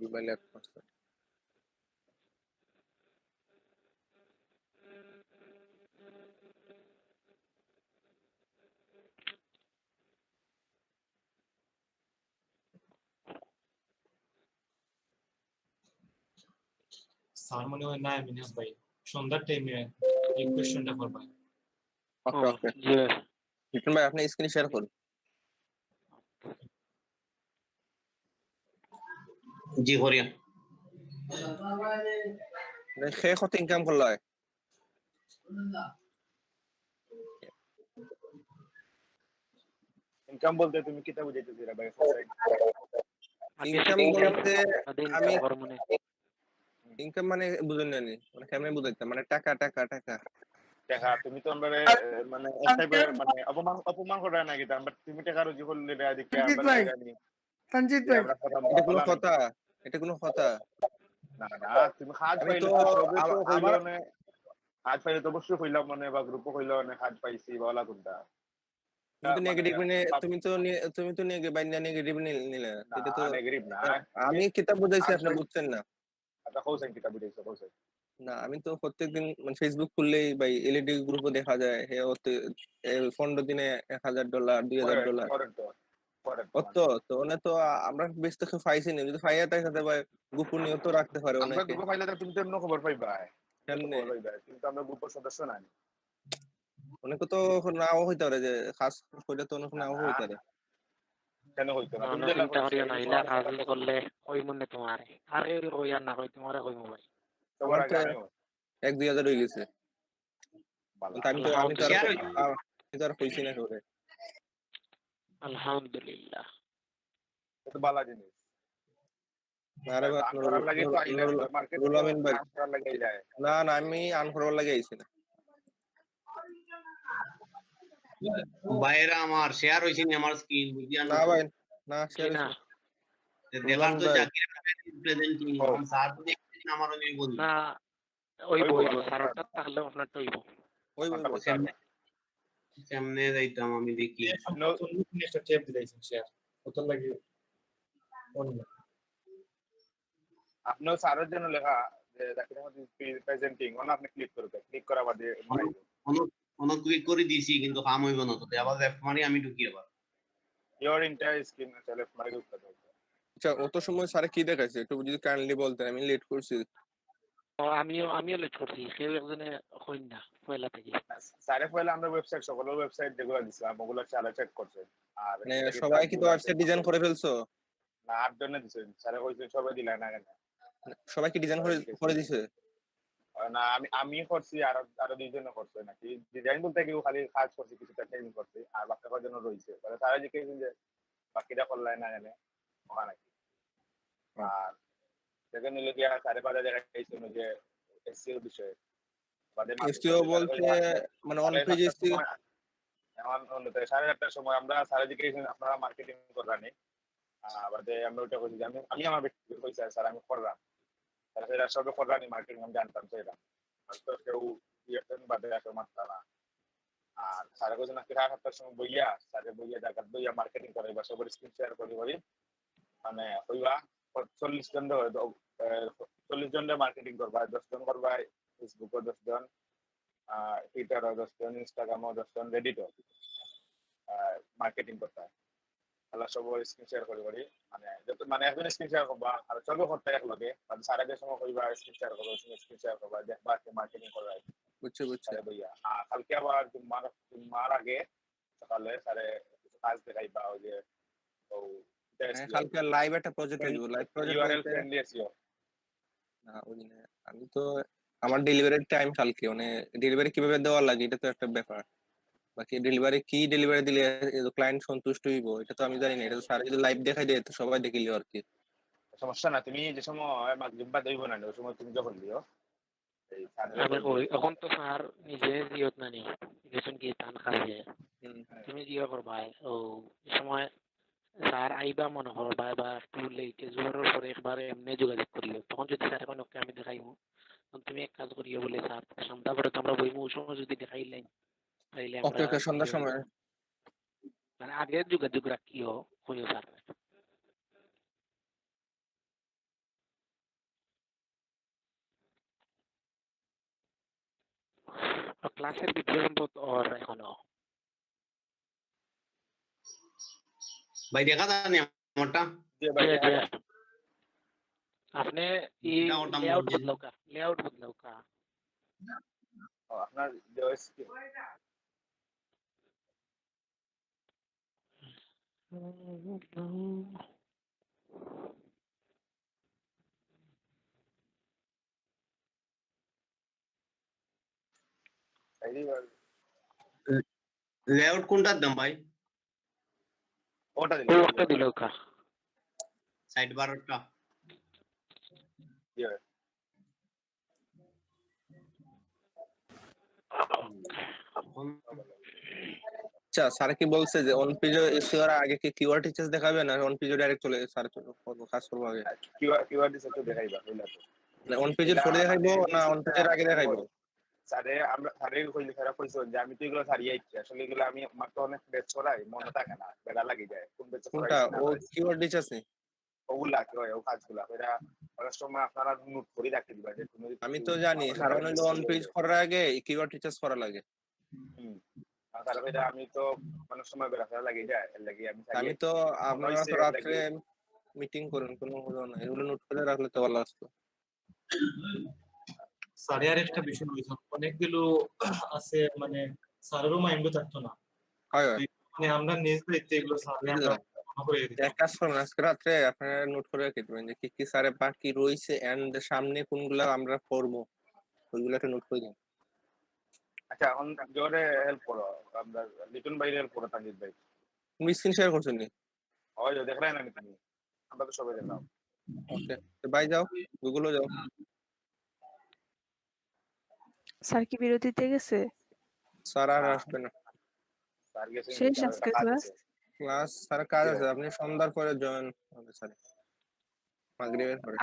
S10: মোবাইলে এক পার্সেন্ট।
S6: স্যার মনে হয় না মিনাজ ভাই, সন্ধ্যার টাইমে এই কোশ্চেনটা করবা।
S10: ওকে ওকে। লিটন ভাই আপনি স্ক্রিন শেয়ার করুন।
S11: জি করিয়া।
S10: সে কত ইনকাম করলো?
S3: ইনকাম বলতে তুমি কিটা বুঝাইতেছি রে ভাই?
S10: ইনকাম বলতে আমি ইনকাম মানে বুঝেন না, মানে কেমনে বুঝাইতাম, মানে টাকা টাকা টাকা
S3: টাকা তুমি তো আমরা মানে এক টাইপের মানে অপমান করে না কিন্তু আমরা, তুমি টাকা রুজি করলে রে দেখে
S9: সঞ্জিত
S3: আমরা
S9: ভাই,
S3: জানি
S9: সঞ্জিত ভাই,
S3: আমরা কথা
S10: এটা কোনো
S3: বলা
S10: কথা? এটা কোনো কথা?
S3: না না, তুমি কাজ
S10: আমি
S3: পাইলে
S10: তো
S3: তো অবশ্যই কইলো
S10: আমার
S3: না, কাজ পাইলে তো অবশ্যই কইলাম মানে, বা গ্রুপে কইলো না কাজ পাইছি বলা কোনটা।
S10: তুমি তো
S3: মানে
S10: নেগেটিভ তুমি তো নেগেটিভ নিলে এটা তো
S3: নেগেটিভ না
S10: আমি কিতাব বুঝাইছি আপনি বুঝছেন না।
S3: আচ্ছা কৌশল কিতাব দিয়েছো কৌশল
S10: না আমি তো প্রত্যেকদিন মানে ফেসবুক খুললেই ভাই এলইডি গ্রুপে দেখা যায় হে ওতে 15 দিনে $1000 $2000
S3: করেন তো
S10: অত তো ওনে তো আমরা বেশ তো পাইছি না যদি পাইয়া তাই সাথে ভাই গোপনীয় তো রাখতে পারে
S3: আমরা
S10: অনেকে
S3: গ্রুপে পাইলে তো তুমি তো এমন খবর পাইবা
S10: কেমনে
S3: খবর পাইবা কিন্তু আমরা গ্রুপের সদস্য নাই
S10: অনেকে তো নাও হইতে পারে যে খাস কইলে তো অনেক নাও হইতে পারে
S3: কেন হইতো না তুমি
S5: চিন্তা করিও না ইলা কাজ করলে কই মনে তোমার আরে কই আর না কই তোমারে কই মোবাইল
S3: তোমার
S10: আমার তো
S3: আগে
S10: 1-2000 হয়ে গেছে
S3: ভালো
S10: আমি তো আর কইছি না করে
S5: আলহামদুলিল্লাহ
S3: এটা ভালো জিনিস
S10: আরে বাবা
S3: করার লাগে তো আইলা মার্কেট
S10: রুল আমিন ভাই
S3: করার লাগে যায়
S10: না আমি আন করবার লাগে আইছি না
S11: বাইরে আমার শেয়ার হইছে নি আমার স্ক্রিন বুঝিয়া
S10: না ভাই না শেয়ার
S5: না
S11: দেখার তো জাকির প্রেজেন্টিং স্যার তো দেখছেন আমার ওই বলি
S5: না ওই বই সারটা তাহলে আপনার তো
S10: ওই
S11: কেমনে যাইতাম আমি দেখি
S6: একটা ট্যাব দিলাইছেন শেয়ার কত লাগে অন্য
S3: আপনিও স্যারের জন্য লেখা যে জাকির আহমেদ প্রেজেন্টিং ওনা আপনি ক্লিক করবেন ক্লিক করা বাদে
S11: কোন ক্লিক করে দিছি কিন্তু কাম হইব না তো আবার লেফট মারি আমি ঢুকি আবার
S3: ইওর এন্টায়ার স্ক্রিন সেলফ মারি ঢুকতে হবে
S10: আচ্ছা অত সময় স্যার কি দেখাইছে একটু যদি কাইন্ডলি বলতেন আমি লেট করছি
S5: আমিও লেট করছি কেউ একজনে হইন না পয়লা থেকে
S3: স্যারে পয়লা আমরা ওয়েবসাইট সকল ওয়েবসাইট যেগুলো দিছিলাম ওগুলো স্যারে চেক করছে আর
S10: মানে সবাই কি তো ওয়েবসাইট ডিজাইন করে ফেলছো
S3: না 8 জনে দিছে স্যারে কইছে সবাই দিলা না কেন
S10: সবাই কি ডিজাইন করে দিছে
S3: না আমি করছি আরো দুইজনে করছে নাকি ডিজাইন বলতে কেউ খালি কাজ করছে কিছুটা ট্রেনিং করছে আর বাকিটা জন্য রয়েছে তাহলে স্যারে যে কেউ যে বাকিটা করলাই না জানে ওখানে নাকি আর সেখানে লেগে স্যারে বাজার দেখাইছিল যে এসইও বিষয়ে
S10: এসইও বলতে মানে অন পেজ এসইও
S3: এখন 8:30টার সময় আমরা স্যারে জিজ্ঞেস আপনারা মার্কেটিং করবেন বাদে আমরা ওটা কইছি আমি আমার ব্যক্তিগত কইছি স্যার আমি করলাম স্যার সেটা সবে করলাম মার্কেটিং আমি জানতাম সেটা তো কেউ ইয়েন বাদে আসে মাত্রা না আর স্যারে কইছে না 8:30টার সময় বইয়া স্যারে বইয়া জায়গা বইয়া মার্কেটিং করে বা সবার স্ক্রিন শেয়ার করি মানে কইবা 40 জন 40 জন মার্কেটিং করবা 10 জন করবা ফেসবুকও 10 জন টুইটারও 10 জন ইনস্টাগ্রামও 10 জন রেডিটও মার্কেটিং করতে হয় আল্লাহ সবার স্ক্রিন শেয়ার করি মানে একজন স্ক্রিন শেয়ার করবা আর সবে করতে এক লগে আর সারা যে সময় কইবা স্ক্রিন শেয়ার করবা স্ক্রিন শেয়ার করবা দেখবা যে মার্কেটিং করা হয়
S10: বুঝছে
S3: বইয়া কালকে আবার জুম্মার আগে সকালে স্যারে কিছু কাজ দেখাইবা ওই যে
S10: কালকে লাইভ একটা প্রজেক্ট হইব live project
S3: URL friendly SEO
S10: না ওই না আমি তো আমার ডেলিভারির টাইম কালকে মানে ডেলিভারি কিভাবে দেওয়া লাগে এটা তো একটা ব্যাপার বাকি ডেলিভারি দিলে ক্লায়েন্ট সন্তুষ্ট হইব এটা তো আমি জানি না এটা তো স্যার যদি লাইভ দেখাই দেয় তো সবাই দেখিলিও আর কি
S3: সমস্যা না তুমি যে সময় মাগরিব বাদ হইব না ওই সময় তুমি যখন দিও
S5: আমি কই এখন তো স্যার নিজে জিয়ত না নি গেছেন কি টান খাইছে তুমি জিও করবা ও সময় স্যার আইবা মনে করবা বা একটু লেটে জোরের পরে একবার এমনি যোগাযোগ করিও তখন যদি স্যার এখন ওকে আমি দেখাইবো তখন তুমি এক কাজ করিও বলে স্যার সন্ধ্যা পরে তো আমরা বইমু ওই সময় যদি দেখাইলেন তাইলে
S10: ওকে সন্ধ্যার সময়
S5: মানে আগে যোগাযোগ রাখিও কইও স্যার ক্লাসের ভিতরে ওর এখনো
S11: ভাই দেখা জানি আমারটা
S5: আপনি লেআউট বদলাও কা
S3: আপনার
S11: লেআউট কোনটার দাম ভাই
S3: ওটা
S5: দিলো কা
S11: সাইড বারটা
S10: আচ্ছা স্যার কি বলছে যে অন পেজে এসইওর আগে কি কিওয়ার্ড টিচার্স দেখাবে না অন পেজে ডাইরেক্ট চলে স্যার কাজ করব আগে
S3: কিওয়ার্ড দিছে তো দেখাইবা হইলা তো
S10: মানে অন পেজের পরে দেখাইবো না অন পেজের আগে দেখাইবো
S3: স্যারে আমরা স্যারে কইলে স্যারা কইছে যে আমি তো এগুলো ছাড়িয়ে আইছি আসলে এগুলো আমি আমার তো অনেক বেচ করাই মনে থাকে না বেড়া লাগি যায় কোন বেচ
S10: কোনটা
S3: করাইছি না
S10: ও
S3: করাইছি।
S10: কিওয়ার্ড দিতেছে?
S3: ওগুলা কি হয় ও কাজগুলা এটা অনেক সময় আপনারা নোট করে রাখতে দিবা যে তুমি
S10: আমি তো জানি কারণ হলো অন পেজ করার আগে কিওয়ার্ড রিসার্চ করা লাগে।
S3: আর তাহলে এটা আমি তো অনেক সময় বেড়া ফেলা লাগি যায় এর লাগি আমি
S10: আমি তো আপনারা তো রাত্রে মিটিং করেন কোনো হলো না, এগুলো নোট করে রাখলে তো ভালো আসতো।
S6: স্যারে আর একটা বিষয় হয়েছে অনেকগুলো আছে মানে স্যারেরও মাইন্ডও থাকতো না,
S10: হয়
S6: মানে আমরা নিজ দায়িত্বে এগুলো স্যারে আমরা মনে করে দিতাম।
S10: এক কাজ করুন আজকে রাত্রে আপনারা নোট করে রেখে দেবেন যে কি কি স্যারে বাকি রয়েছে এন্ড সামনে কোনগুলা আমরা করবো ওইগুলো একটা নোট করে দিন।
S3: আচ্ছা অন জোরে হেল্প করো আমরা লিটন ভাই হেল্প করো তানজিদ ভাই।
S10: তুমি স্ক্রিন শেয়ার করছেন নি?
S3: ওই যে দেখলেন না তুমি আমরা তো সবাই দেখলাম।
S10: ওকে তো বাই যাও গুগলও যাও।
S4: স্যার কি বিরতিতে গেছে?
S10: স্যার আর আসবে না,
S3: স্যার গেছে
S4: শেষ
S3: স্যার
S4: আজকে
S3: কাজ
S4: ক্লাস?
S3: আছে
S10: ক্লাস স্যার কাজ আছে, আপনি সন্ধ্যার পরে জয়েন হবে স্যার মাগরিবের পরে।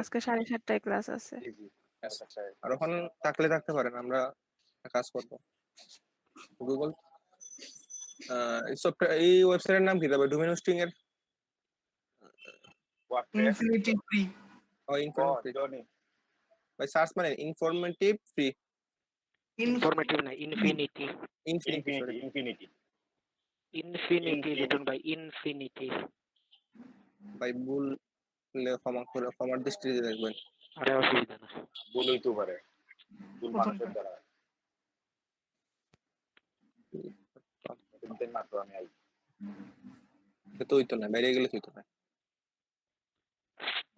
S4: আজকে 7:30টায় ক্লাস আছে।
S3: জি জি আচ্ছা
S10: আর ওখানে থাকলে থাকতে পারেন, আমরা কাজ করবো। গুগল এই সফটওয়্যার এই ওয়েবসাইটের নাম কি তবে ডোমেইন হোস্টিং এর?
S2: Infinity free.
S10: ও ইনফরমেটিভ ভাই সার্চ মানে ইনফরমেটিভ ফ্রি।
S5: ইনফরমেটিভ না ইনফিনিটি। ইনফিনিটি লিটন ভাই ইনফিনিটি।
S10: ভাই ভুল ক্ষমা করে ক্ষমার দৃষ্টিতে দেখবেন।
S5: আরে অসুবিধা না,
S3: ভুল হইতে পারে, ভুল মানুষের দ্বারা। তুমি মাত্র আমি আই
S10: তো হইতো না, বাইরে গেলে হইতো না।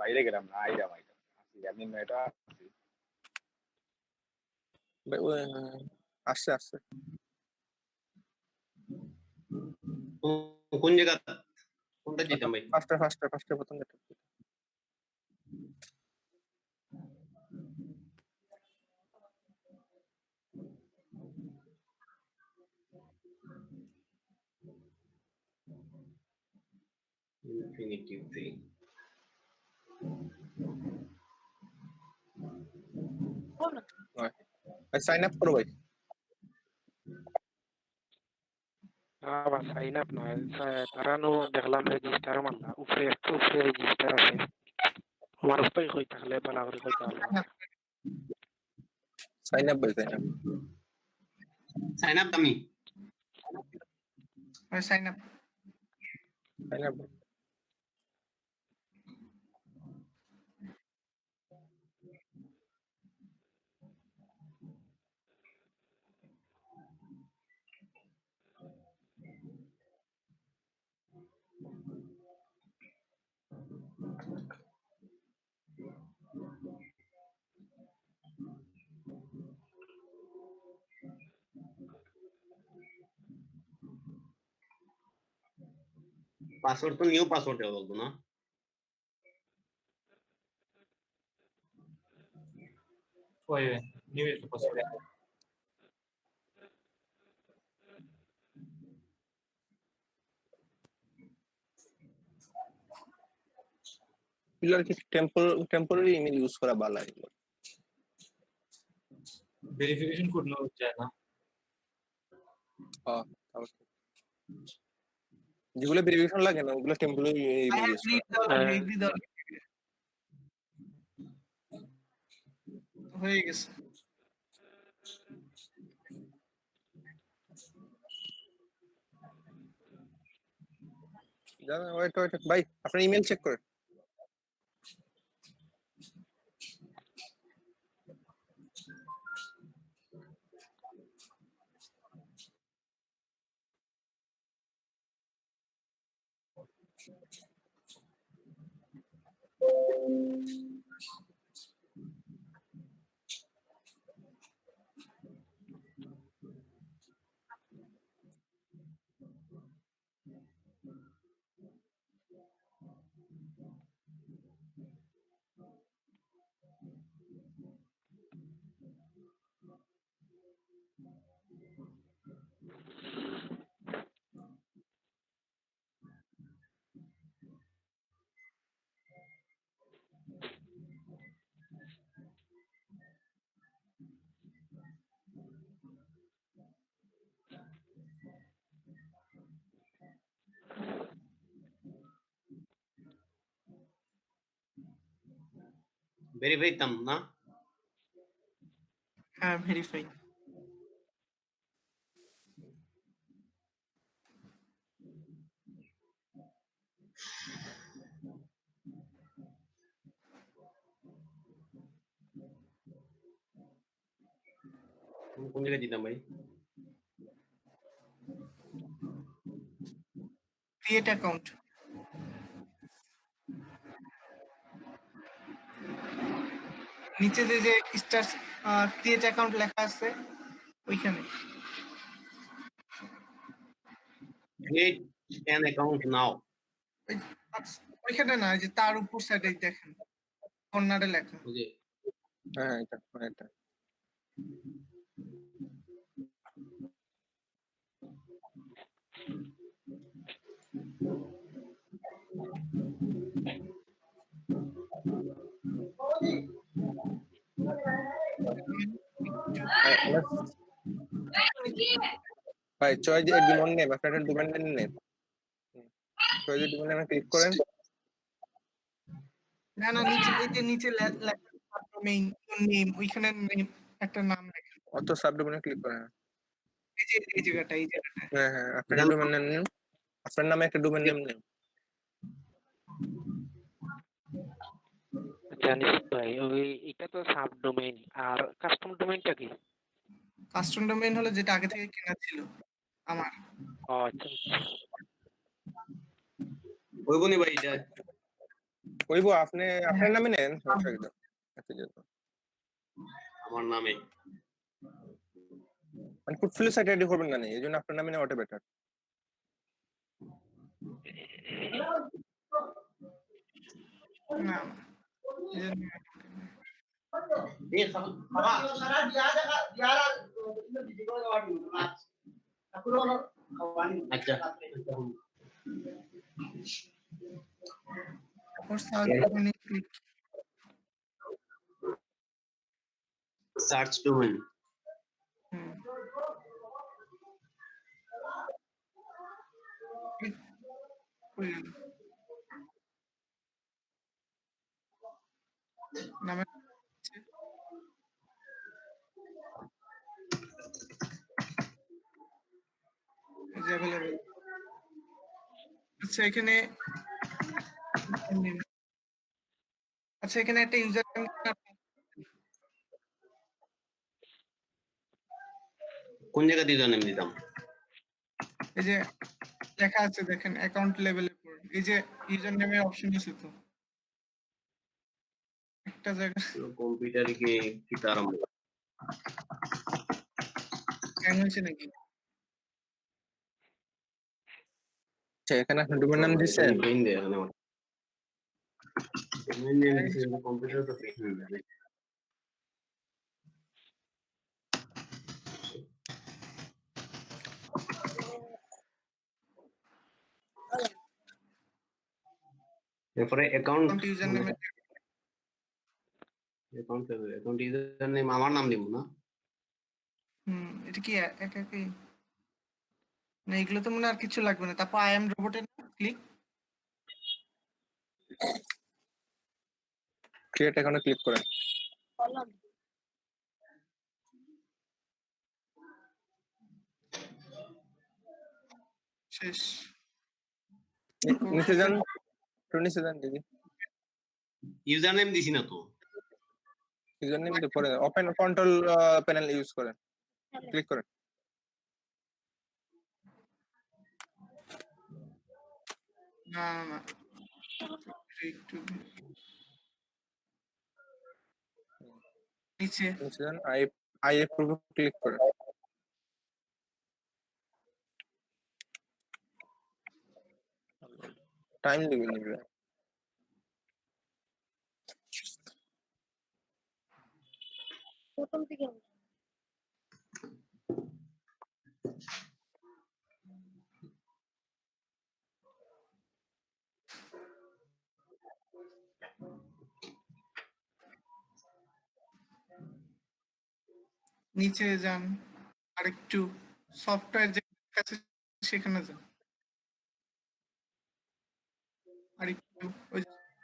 S3: বাইরে গেলাম না আইরাম আমি মেয়েটা
S10: আসছে আসছে
S11: কোন জায়গা কোনটা যেতাম ভাই?
S10: ফার্স্টে প্রথম যেটা
S11: ইনফিনিটি ফ্রি।
S10: ভাই সাইন আপ করো ভাই।
S5: আবার সাইন আপ নয় তারানো দেখলাম রেজিস্টার মারলা উপরে রেজিস্টার আছে আমার উপায় কই তাহলে ভালো করে কইতে হবে।
S10: সাইন আপ ভাই
S11: সাইন আপ দামি
S2: সাইন আপ
S11: পাসওয়ার্ড তো নিউ পাসওয়ার্ড দেওয়া বলতো না?
S6: ওই নিউ একটা পাসওয়ার্ড
S10: পিলার কি টেম্পোরারি ইমেল ইউজ করা ভালো এগুলো
S6: ভেরিফিকেশন কোড না যায় না।
S10: যেগুলো ভেরিফিকেশন লাগে না ওগুলো টেম্পোরারি ইমেল ইউজ
S2: হয়ে গেছে।
S10: ওয়েট ভাই আপনার ইমেল চেক করেন।
S11: ভেরিফাই দিতাম না?
S2: হ্যাঁ, ভেরিফাই।
S11: কোন জায়গায় দিতাম ভাই?
S2: Create account. নিচে যে স্টার ক্রিয়েট অ্যাকাউন্ট লেখা আছে ওইখানে।
S11: ক্রিয়েট অ্যান অ্যাকাউন্ট নাও।
S2: ওইখানে না, যে তার উপর সাইডে দেখেন কর্নারে লেখা।
S11: ওই যে
S10: হ্যাঁ এটা ভাই চয়েস ডোমেন নেম, আপনার ডোমেন নেম চয়েস ডোমেন নেমে ক্লিক করেন।
S2: না নিচে, এই যে নিচে লেখা মেইন নেম, ওইখানে একটা নাম লেখা।
S10: অত সাবডোমেনে ক্লিক করেন।
S2: এই জায়গাটা।
S10: হ্যাঁ আপনার ডোমেন নেম, আপনার নামে একটা ডোমেন নেম নেন।
S5: জানিস ভাই, ওই এটা তো সাব ডোমেইন, আর কাস্টম ডোমেইনটা কি?
S2: কাস্টম ডোমেইন হলো যেটা আগে থেকে কেনা ছিল আমার।
S5: ও আচ্ছা।
S11: ওইবনি ভাই এটা
S10: কইবো আপনি আপনার নামে নেন, সমস্যা কি?
S11: আমার নামে
S10: মানে পোর্টফোলিও সাইট আইডি করবেন না, এইজন্য আপনার নামে নেওয়াটা বেটার।
S2: না
S11: আচ্ছা সার্চ ডোমেইন।
S2: নামে অ্যাভেলেবল। আচ্ছা এখানে একটা ইউজার নেম
S11: কোন জায়গা দিয়ে ইউজার নেম দিতাম?
S2: এই যে লেখা আছে দেখেন অ্যাকাউন্ট লেভেলের উপর, এই যে ইউজার নেমের অপশন আছে তো একটা জায়গা।
S11: কম্পিউটারে কি আরম্ভ
S2: হ্যাং হয়েছে নাকি?
S10: আচ্ছা এখানে আপনি ডোমেন নাম দিয়েছেন।
S11: পেইন দেয় এখানে আমার ডোমেইন নেম দিছে, কম্পিউটার তো পেইন হয়ে যাবে। এরপরে account
S2: user name
S11: account user name আমার নাম দিব না?
S2: এটা কি একই না? এগুলো তো মনে আর কিছু লাগবে না। তারপর আই এম রোবটের ক্লিক,
S10: ক্রিয়েট অ্যাকাউন্টে ক্লিক করেন।
S2: শেষ।
S10: নিচে যান, নিচে যান দিদি।
S11: ইউজার নেম দিছি না তো।
S10: ইউজার নেম তো পরে ওপেন কন্ট্রোল প্যানেল ইউজ করেন, ক্লিক করেন।
S2: না একটু নিচে
S10: যান, আই অ্যাপ্রুভ ক্লিক করেন। টাইম দিবেন।
S4: প্রথম থেকে
S2: নিচে যান, আরেকটু সফটওয়্যার যে কাছে সেখানে যান, আরেকটু ওই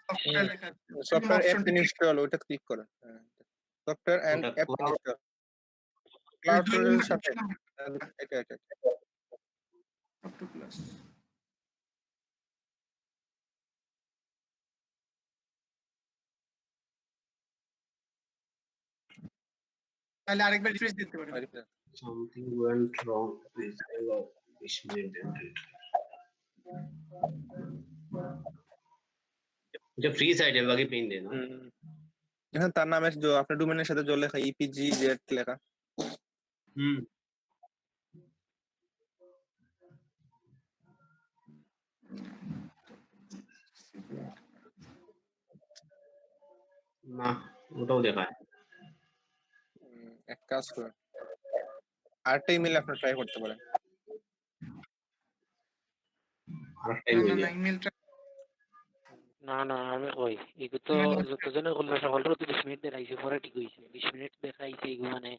S2: সফটওয়্যার লেখা আছে।
S10: সফটওয়্যার অ্যাপ
S2: অপশনটা
S10: ইনস্টল ওটা ক্লিক করেন। সফটওয়্যার এন্ড
S11: ওটা
S10: app
S11: cloud
S10: install cloud
S2: joining
S10: স্টোরেজের সাথে
S2: অপশন
S10: এটা
S2: আপ টু ক্লাস। তাহলে আরেকবার রিফ্রেশ দিতে পারেন।
S11: something went wrong please allow 20 minute এটা ফ্রি সাইটে বাকি পেইন দেন
S10: এখানে তার নামে যে আপনার ডোমেনের সাথে জল লেখা ইপিজি জেড লেখা
S11: হুম না ওটাও দেখায়
S10: এক কাজ করুন আরেকটা ইমেল আপনি ট্রাই করতে পারেন
S11: আরেকটা
S2: না
S11: ইমেল
S2: না ইমেলটা
S5: না না আমি কই এগুলো তো যতজনে করলো সকলের তো 20 মিনিট দেখাইছে পরে ঠিক হয়েছে 20 মিনিট দেখাইছে এগুলো মানে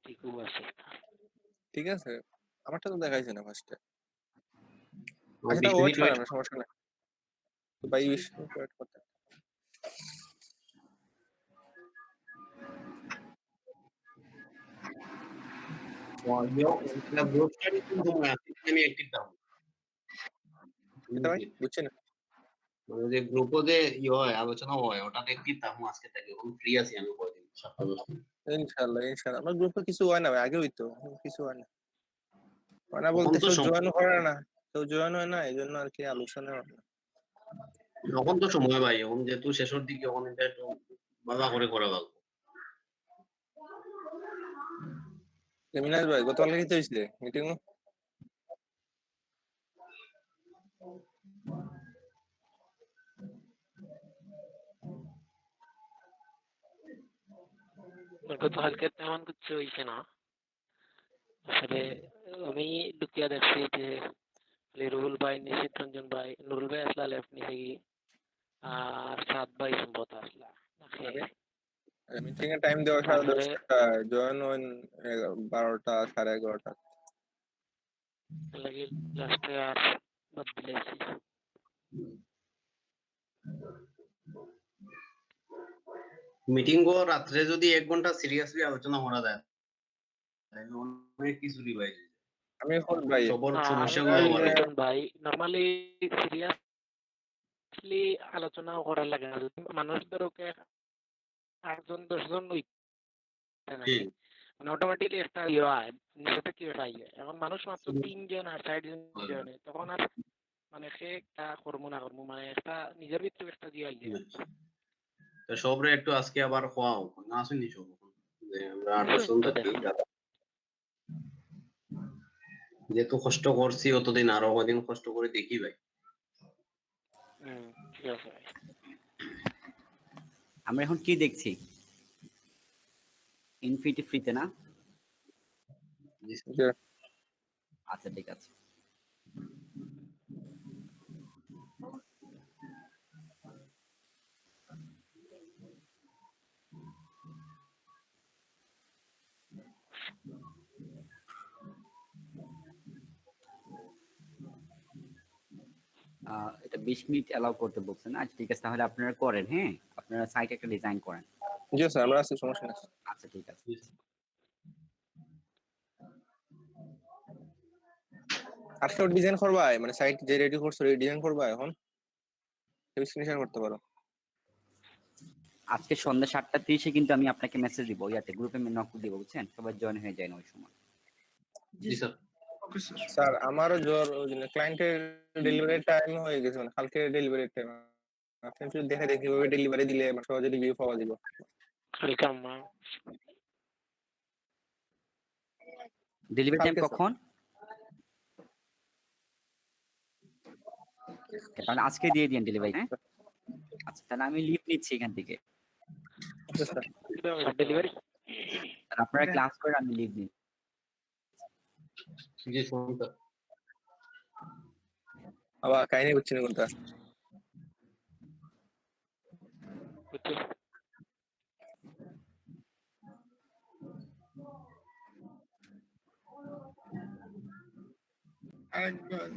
S5: ঠিকও আছে
S10: ঠিক আছে আমারটা তো দেখাইছে না ফার্স্টে
S11: 20
S10: আচ্ছা ওয়েট
S11: মিনিট
S10: করেন না সমস্যা নেই তো ভাই 20 মিনিট ওয়েট করতে
S11: এটা গ্রুপ স্টাডি কিন্তু আমি অ্যাক্টিভ দাও
S10: এটা ভাই বুঝছেন
S11: মানে যে গ্রুপে যে হয় আলোচনা হয় ওটাতে অ্যাক্টিভ থাকবো আজকে থেকে এখন ফ্রি আছি আমি কয়দিন সপ্তাহ 10 দিন
S10: ইনশাআল্লাহ ইনশাআল্লাহ আমার গ্রুপে কিছু হয় না ভাই আগে হইতো এখন কিছু হয় না মানে
S11: এখন
S10: বলতে
S11: তো
S10: কেউ জয়েন করে না কেউ জয়েন হয় না এই জন্য আর কি আলোচনা হয় না
S11: এখন তো সময় ভাই এখন যেহেতু শেষের দিকে এখন এটা একটু ভালো করে করা লাগবে
S10: মিনাজ ভাই গতকালকে কি হয়েছিল মিটিং
S5: গতকালকে তেমন কিছু হয়েছে না আসলে আমি ঢুকিয়া দেখছি যে রুহুল ভাই নিশিত রঞ্জন ভাই নুরুল ভাই আসলা লেফট নিচে কি আর 7 ভাই সম্ভবত আসলা
S10: মিটিং এর টাইম দেওয়া সাড়ে
S5: তারপরে
S10: 10টা জয়েন হন 12টা 11:30
S5: লাগি লাস্টে আর বাদ দিলাইছি
S11: মিটিং গো রাত্রে যদি 1 ঘন্টা সিরিয়াসলি আলোচনা করা যায় তাহলে অনেক কিছু রিভাইজ
S10: আমি এখন ভাই
S11: সবার
S5: আমি
S11: সমস্যাগুলো
S5: ভাই
S11: বলে
S5: লিটন ভাই নরমালি সিরিয়াসলি আলোচনা করার লাগে না যদি মানুষ ধরোকে 8-10 জন মানে অটোমেটিকলি একটা ইয়ে হয় নিচেতে কি হয় এখন মানুষ মাত্র 3 জন আর 4 জন তখন আর মানে সে একটা কর্ম না কর্ম মানে একটা নিজের ভিতরে একটা দিয়ে আইলে
S11: তো সবরে একটু আজকে আবার খাওয়াও না আসেনি সব যে আমরা 8 জন থাকি যেহেতু কষ্ট করছি অতদিন আরো কদিন কষ্ট করে দেখি ভাই
S5: ঠিক আছে ভাই
S1: আমরা এখন কি দেখছি ইনফিনিটি ফ্রিতে না আচ্ছা ঠিক আছে এটা 20 মিনিট অ্যালাউ করতে বলছেন আচ্ছা ঠিক আছে তাহলে আপনারা করেন হ্যাঁ আপনারা সাইট একটা ডিজাইন করেন
S10: জি স্যার আমরা আছি সমস্যা নেই
S1: আচ্ছা ঠিক আছে
S10: আজকে ডিজাইন করবা মানে সাইট যে রেডি করছো ডিজাইন করবা এখন স্ক্রিন শেয়ার করতে পারো
S1: আজকে সন্ধ্যা 7:30 কিন্তু আমি আপনাকে মেসেজ দিব ইয়াতে গ্রুপে নক দিব বুঝছেন সবাই জয়েন হয়ে যায় ওই সময়
S11: জি স্যার
S10: স্যার আমারও জ্বর ওই জন্য ক্লায়েন্টের ডেলিভারি টাইম হয়ে গেছে মানে কালকে ডেলিভারি টাইম আপনি একটু দেখে দেখি কিভাবে ডেলিভারি দিলে আমার সহজে রিভিউ পাওয়া যাবে
S5: ওয়েলকাম
S1: ডেলিভারি টাইম কখন তাহলে আজকে দিয়ে দিন ডেলিভারি হ্যাঁ আচ্ছা তাহলে আমি লিভ নিচ্ছি এখান থেকে
S5: ডেলিভারি
S1: আপনারা ক্লাস করে আমি লিভ নিই
S11: জি শুনুন
S10: আবার কাহিনী বুঝছি না কোনটা
S2: আরেকবার